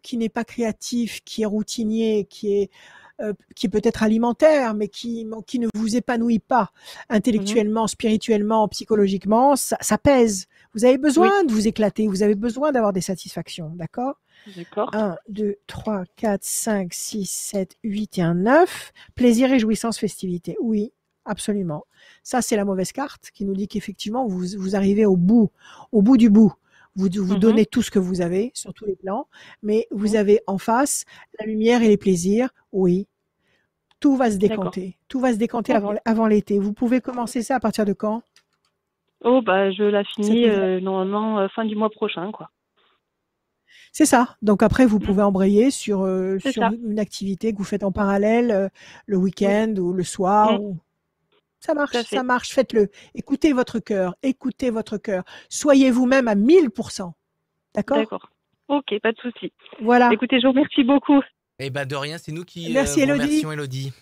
qui n'est pas créatif, qui est routinier, qui est qui est peut-être alimentaire, mais qui ne vous épanouit pas intellectuellement, spirituellement, psychologiquement, ça pèse. Vous avez besoin de vous éclater, vous avez besoin d'avoir des satisfactions, d'accord? D'accord. 1, 2, 3, 4, 5, 6, 7, 8 et un 9. Plaisir et jouissance, festivité. Oui, absolument. Ça, c'est la mauvaise carte qui nous dit qu'effectivement, vous arrivez au bout du bout. Vous donnez tout ce que vous avez sur tous les plans, mais vous avez en face la lumière et les plaisirs. Oui, tout va se décanter. Tout va se décanter avant l'été. Vous pouvez commencer ça à partir de quand? Oh, je la finis normalement fin du mois prochain, quoi. C'est ça. Donc après, vous pouvez embrayer sur une activité que vous faites en parallèle le week-end ou le soir. Ça marche, faites-le. Écoutez votre cœur. Soyez vous-même à 1000%. D'accord? D'accord. Ok, pas de souci. Voilà. Écoutez, je vous remercie beaucoup. Eh ben de rien, c'est nous qui Merci, vous Élodie. remercions, Élodie.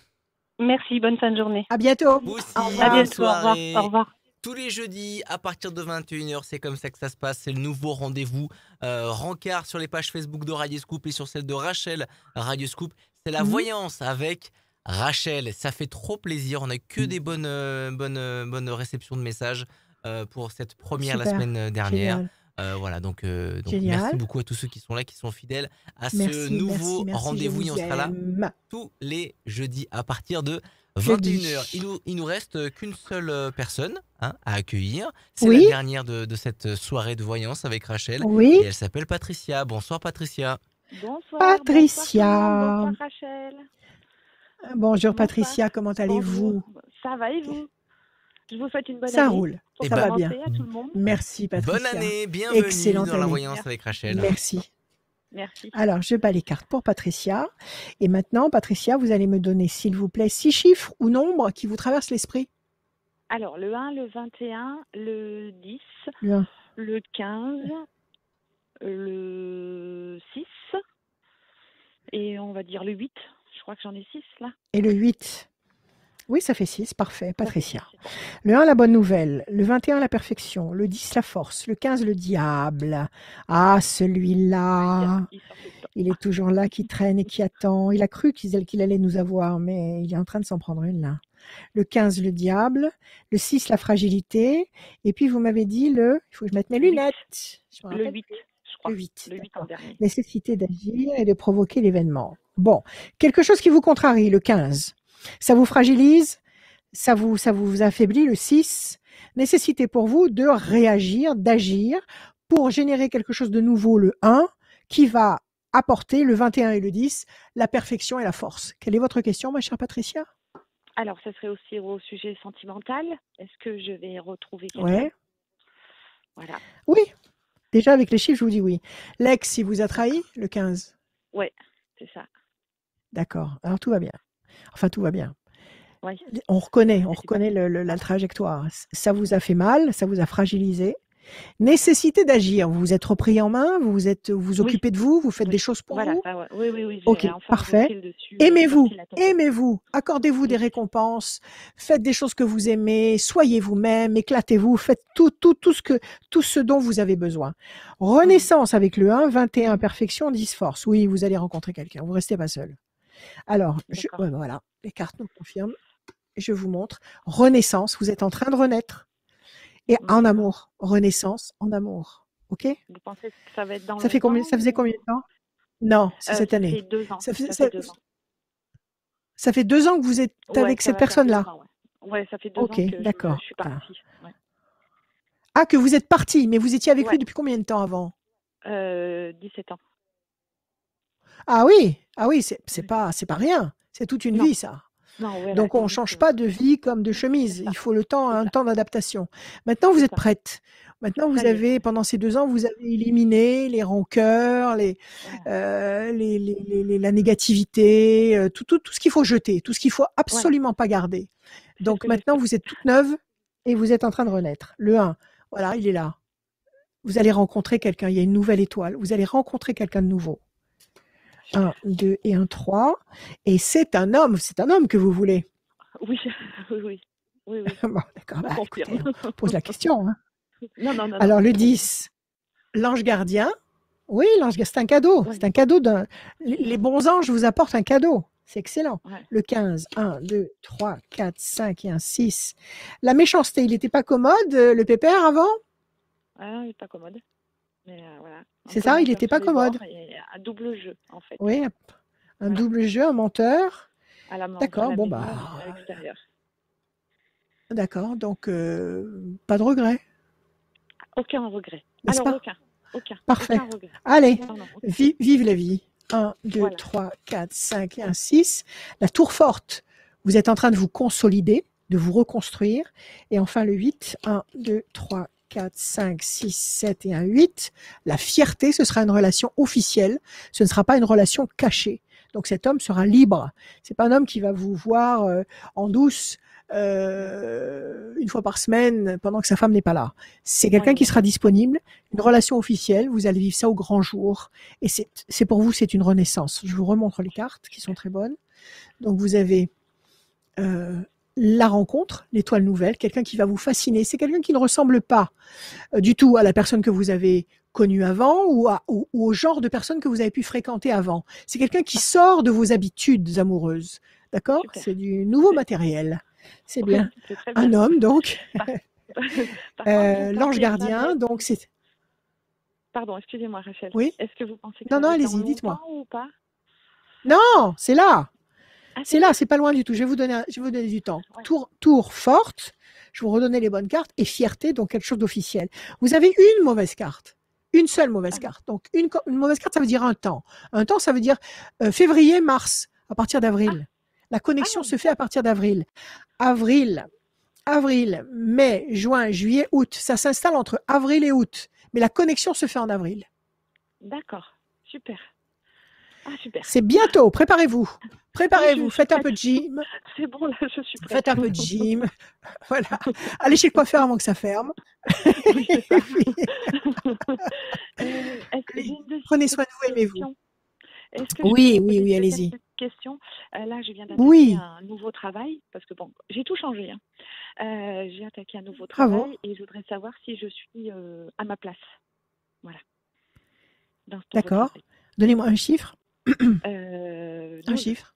Merci, bonne fin de journée. À bientôt. Vous aussi, À bientôt, au revoir. Au revoir. Tous les jeudis, à partir de 21h, c'est comme ça que ça se passe. C'est le nouveau rendez-vous rencard sur les pages Facebook de Radioscoop et sur celle de Rachel Radioscoop. C'est la voyance avec Rachel. Ça fait trop plaisir. On n'a que des bonnes réceptions de messages pour cette première la semaine dernière. Voilà, donc merci beaucoup à tous ceux qui sont là, qui sont fidèles à ce nouveau rendez-vous. On sera là tous les jeudis à partir de 21h. Il nous reste qu'une seule personne à accueillir. C'est la dernière de cette soirée de voyance avec Rachel. Et elle s'appelle Patricia. Bonsoir Patricia. Bonsoir. Patricia. Bonsoir Rachel. Bonjour Patricia, comment allez-vous? Ça va et vous? Je vous souhaite une bonne année. Ça roule, ça va bien. À tout le monde. Merci Patricia. Bonne année, bienvenue Excellente dans la année. voyance avec Rachel. Merci. Merci. Alors, je bats les cartes pour Patricia. Et maintenant, Patricia, vous allez me donner, s'il vous plaît, 6 chiffres ou nombres qui vous traversent l'esprit. Alors, le 1, le 21, le 10, le 15, le 6, et on va dire le 8. Je crois que j'en ai 6 là. Et le 8. Oui, ça fait 6, parfait, Patricia. Le 1, la bonne nouvelle. Le 21, la perfection. Le 10, la force. Le 15, le diable. Ah, celui-là. Il est toujours là, qui traîne et qui attend. Il a cru qu'il allait nous avoir, mais il est en train de s'en prendre une là. Le 15, le diable. Le 6, la fragilité. Et puis, vous m'avez dit il faut que je mette mes lunettes. Le 8, je crois. Le 8. Le 8 en dernier. Nécessité d'agir et de provoquer l'événement. Bon, quelque chose qui vous contrarie, le 15. Ça vous fragilise, ça vous affaiblit, le 6. Nécessité pour vous de réagir, d'agir pour générer quelque chose de nouveau, le 1, qui va apporter le 21 et le 10, la perfection et la force. Quelle est votre question, ma chère Patricia? Alors, ça serait aussi au sujet sentimental. Est-ce que je vais retrouver quelqu'un? Voilà. Oui, déjà avec les chiffres, je vous dis oui. L'ex, il vous a trahi, le 15? Oui, c'est ça. D'accord, alors tout va bien. Enfin, tout va bien. Ouais. On reconnaît la trajectoire. Ça vous a fait mal, ça vous a fragilisé. Nécessité d'agir. Vous vous êtes repris en main, vous occupez de vous, vous faites des choses pour vous. Oui. Ok, parfait. Aimez-vous. Accordez-vous des récompenses. Faites des choses que vous aimez. Soyez vous-même. Éclatez-vous. Faites tout ce dont vous avez besoin. Renaissance avec le 1, 21 perfection, 10 force. Oui, vous allez rencontrer quelqu'un. Vous restez pas seul. Alors, voilà, les cartes nous confirment. Je vous montre. Renaissance, vous êtes en train de renaître. Et en amour. Renaissance en amour. Ok? Vous pensez que ça va être dans ça faisait combien de temps? Non, c'est cette année. Ça fait 2 ans. Ça fait 2 ans que vous êtes avec cette personne-là? Oui, ça fait 2 ans que je suis partie. Ah, que vous êtes partie, mais vous étiez avec lui depuis combien de temps avant? 17 ans. Ah oui, c'est pas rien. C'est toute une vie, ça. Non, voilà, donc, on ne change pas de vie comme de chemise. Il faut un temps d'adaptation. Maintenant, vous êtes prête. Maintenant, vous avez, pendant ces 2 ans, vous avez éliminé les rancœurs, la négativité, tout ce qu'il faut jeter, tout ce qu'il faut absolument pas garder. Donc, maintenant, vous êtes toute neuve et vous êtes en train de renaître. Le 1, voilà, il est là. Vous allez rencontrer quelqu'un. Il y a une nouvelle étoile. Vous allez rencontrer quelqu'un de nouveau. 1, 2 et 1, 3. Et c'est un homme que vous voulez. Oui. Bon, d'accord, écoutez, on pose la question. Hein. Non. Alors, le 10, l'ange gardien. Oui, l'ange gardien, c'est un cadeau. Ouais. C'est un cadeau les bons anges vous apportent un cadeau. C'est excellent. Ouais. Le 15, 1, 2, 3, 4, 5 et un 6. La méchanceté, il n'était pas commode, le pépère, avant? Ah non, il n'est pas commode. Mais voilà. C'est ça, il n'était pas commode. Un double jeu, en fait. Oui, un double jeu, un menteur. À la main, D'accord, à la bon, maison, bah. à l'extérieur. D'accord, donc pas de regret. Aucun regret. N'est-ce Alors, pas? aucun. Parfait. Aucun regret. Allez, Non, aucun. vive la vie. 1, 2, Voilà. 3, 4, 5 et un 6. La tour forte, vous êtes en train de vous consolider, de vous reconstruire. Et enfin le 8, 1, 2, 3, 4, 5, 6, 7 et un 8. La fierté, ce sera une relation officielle. Ce ne sera pas une relation cachée. Donc cet homme sera libre. C'est pas un homme qui va vous voir en douce une fois par semaine pendant que sa femme n'est pas là. C'est quelqu'un qui sera disponible, une relation officielle, vous allez vivre ça au grand jour et c'est pour vous, c'est une renaissance. Je vous remontre les cartes qui sont très bonnes. Donc vous avez la rencontre, l'étoile nouvelle, quelqu'un qui va vous fasciner. C'est quelqu'un qui ne ressemble pas du tout à la personne que vous avez connue avant ou au genre de personne que vous avez pu fréquenter avant. C'est quelqu'un qui sort de vos habitudes amoureuses. D'accord? C'est du nouveau matériel. C'est bien. Un homme, donc. L'ange gardien, donc c'est... Pardon, excusez-moi, Rachel. Oui. Est-ce que vous pensez que non, ça va allez-y, dites-moi. Ou pas? Non, c'est là. Ah, c'est là, c'est pas loin du tout. Je vais vous donner du temps. Ouais. Tour forte, je vais vous redonner les bonnes cartes, et fierté, donc quelque chose d'officiel. Vous avez une mauvaise carte. Une seule mauvaise carte. Donc, une mauvaise carte, ça veut dire un temps. Un temps, ça veut dire février, mars, à partir d'avril. La connexion se fait à partir d'avril. Avril, mai, juin, juillet, août. Ça s'installe entre avril et août. Mais la connexion se fait en avril. D'accord. Super. Ah, super. C'est bientôt. Préparez-vous. Préparez-vous. Faites un peu de gym. C'est bon, là, je suis prête. Faites un peu de gym. Voilà. Allez chez le coiffeur avant que ça ferme. Oui, c'est ça. Prenez soin de vous, aimez-vous. Oui, allez-y. Question. Là, je viens d'attaquer un nouveau travail parce que bon, j'ai tout changé. J'ai attaqué un nouveau travail et je voudrais savoir si je suis à ma place. Voilà. D'accord. Donnez-moi un chiffre. Un chiffre.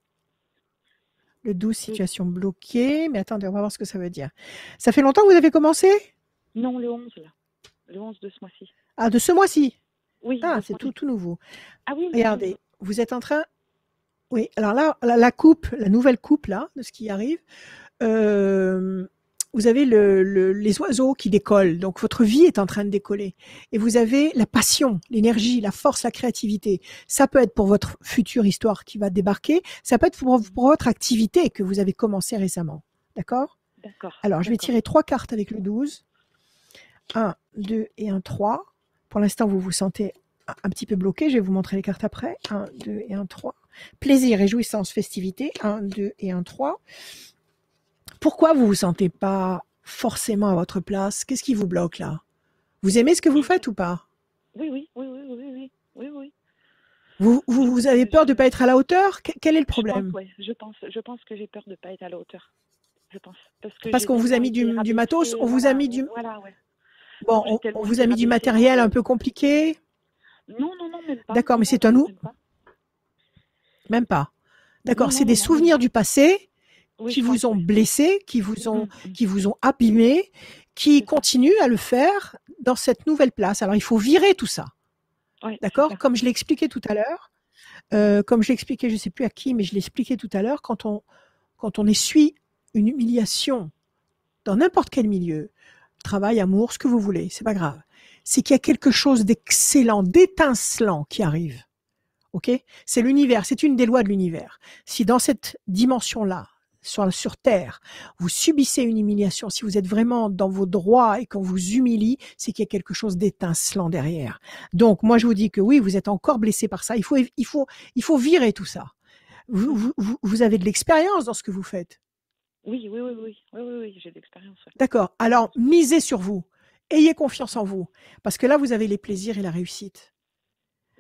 Le 12, situation bloquée. Mais attendez, on va voir ce que ça veut dire. Ça fait longtemps que vous avez commencé? Non, le 11, là. Le 11 de ce mois-ci. Ah, de ce mois-ci? Oui. Ah, c'est tout nouveau. Ah oui. Regardez, vous êtes en train... Oui, alors là, la coupe, la nouvelle coupe, là, de ce qui arrive, vous avez les oiseaux qui décollent. Donc, votre vie est en train de décoller. Et vous avez la passion, l'énergie, la force, la créativité. Ça peut être pour votre future histoire qui va débarquer. Ça peut être pour votre activité que vous avez commencé récemment. D'accord? D'accord. Alors, je vais tirer 3 cartes avec le 12. 1, 2 et un 3. Pour l'instant, vous vous sentez un petit peu bloqué. Je vais vous montrer les cartes après. 1, 2 et un 3. Plaisir, réjouissance, festivité. 1, 2 et un 3. Pourquoi vous ne vous sentez pas forcément à votre place? Qu'est-ce qui vous bloque là? Vous aimez ce que vous faites ou pas? Oui. Vous avez peur de ne pas être à la hauteur? Quel est le problème? Je pense que j'ai peur de ne pas être à la hauteur. Je pense. Parce qu'on vous a mis du matos? On vous a mis du... Voilà, ouais. Bon, on vous a mis du matériel un peu compliqué? Non, même pas. D'accord, mais c'est un nous? Même pas. D'accord, c'est des souvenirs du passé qui vous ont blessé, qui vous ont abîmé, qui continuent à le faire dans cette nouvelle place. Alors, il faut virer tout ça. D'accord? Comme je l'ai expliqué tout à l'heure, comme je l'ai expliqué, je ne sais plus à qui, mais je l'ai expliqué tout à l'heure, quand on essuie une humiliation dans n'importe quel milieu, travail, amour, ce que vous voulez, c'est pas grave. C'est qu'il y a quelque chose d'excellent, d'étincelant qui arrive. Ok? C'est l'univers, c'est une des lois de l'univers. Si dans cette dimension-là, sur Terre, vous subissez une humiliation, si vous êtes vraiment dans vos droits et qu'on vous humilie, c'est qu'il y a quelque chose d'étincelant derrière. Donc, moi, je vous dis que oui, vous êtes encore blessé par ça. Il faut virer tout ça. Vous avez de l'expérience dans ce que vous faites. Oui, j'ai de l'expérience. Ouais. D'accord. Alors, misez sur vous. Ayez confiance en vous. Parce que là, vous avez les plaisirs et la réussite.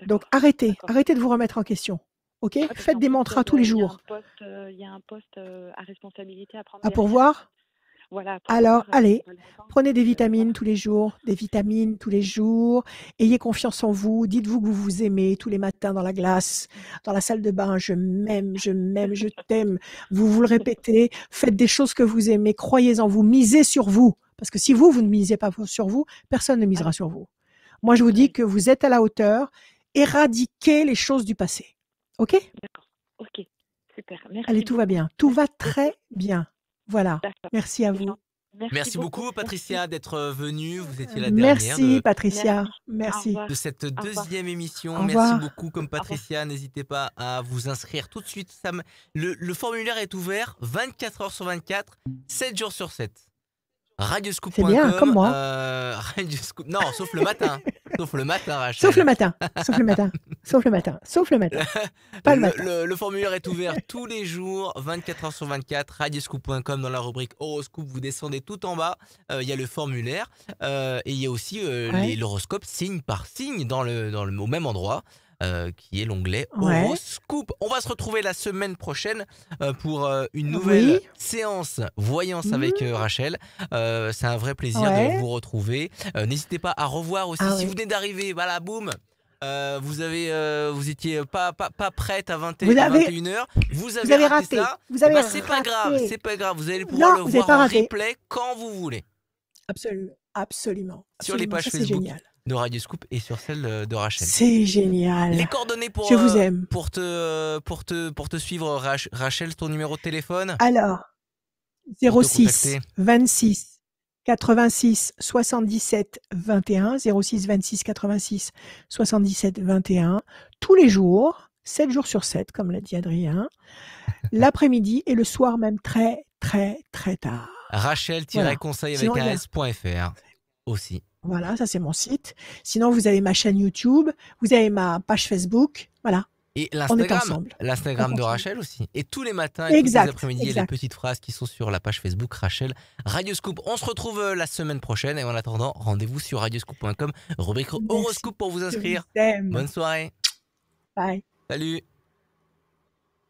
Donc, arrêtez de vous remettre en question. Ok? Faites des mantras tous les jours. Il y a un poste à responsabilité à prendre. À pourvoir? Voilà. Alors, allez, prenez des vitamines tous les jours, Ayez confiance en vous. Dites-vous que vous vous aimez tous les matins dans la glace, dans la salle de bain. Je m'aime, je t'aime. Vous le répétez. Faites des choses que vous aimez. Croyez en vous. Misez sur vous. Parce que si vous ne misez pas sur vous, personne ne misera sur vous. Moi, je vous dis que vous êtes à la hauteur. Éradiquez les choses du passé. OK? D'accord. OK. Super. Merci. Allez, tout va bien. Tout va très bien. Voilà. Merci à vous. Merci beaucoup, Patricia, d'être venue. Vous étiez la dernière. Merci, Patricia. Merci. De cette deuxième émission. Merci beaucoup, comme Patricia. N'hésitez pas à vous inscrire tout de suite. Le formulaire est ouvert 24 heures sur 24, 7 jours sur 7. Radioscoop.com. C'est bien, comme moi. Non, sauf le matin. Sauf le matin, Rachel. Sauf le matin. Pas le matin. Le formulaire est ouvert tous les jours, 24 heures sur 24. Radioscoop.com, dans la rubrique horoscope, vous descendez tout en bas. Il y a le formulaire. Et il y a aussi l'horoscope signe par signe au même endroit. Qui est l'onglet Horoscope. On va se retrouver la semaine prochaine pour une nouvelle séance voyance avec Rachel. C'est un vrai plaisir de vous retrouver. N'hésitez pas à revoir aussi si vous venez d'arriver. Voilà, boum. Vous étiez pas prête à 21h. Vous avez raté ça. C'est pas grave. Vous allez pouvoir le voir en replay quand vous voulez. Absolument. Sur les pages Facebook de Radioscoop et sur celle de Rachel. C'est génial. Les coordonnées pour, je vous aime. Pour te suivre, Rachel, ton numéro de téléphone. Alors, 06 26 86 77 21, 06 26 86 77 21, tous les jours, 7 jours sur 7, comme l'a dit Adrien, l'après-midi et le soir même très, très, très tard. Rachel-conseil avec un s.fr aussi. Voilà, ça c'est mon site. Sinon, vous avez ma chaîne YouTube, vous avez ma page Facebook, voilà. Et l'Instagram de Rachel aussi. Et tous les matins et tous les après-midi, il y a les petites phrases qui sont sur la page Facebook Rachel Radioscoop. On se retrouve la semaine prochaine et en attendant, rendez-vous sur radioscoop.com, rubrique horoscope pour vous inscrire. Bonne soirée. Bye. Salut.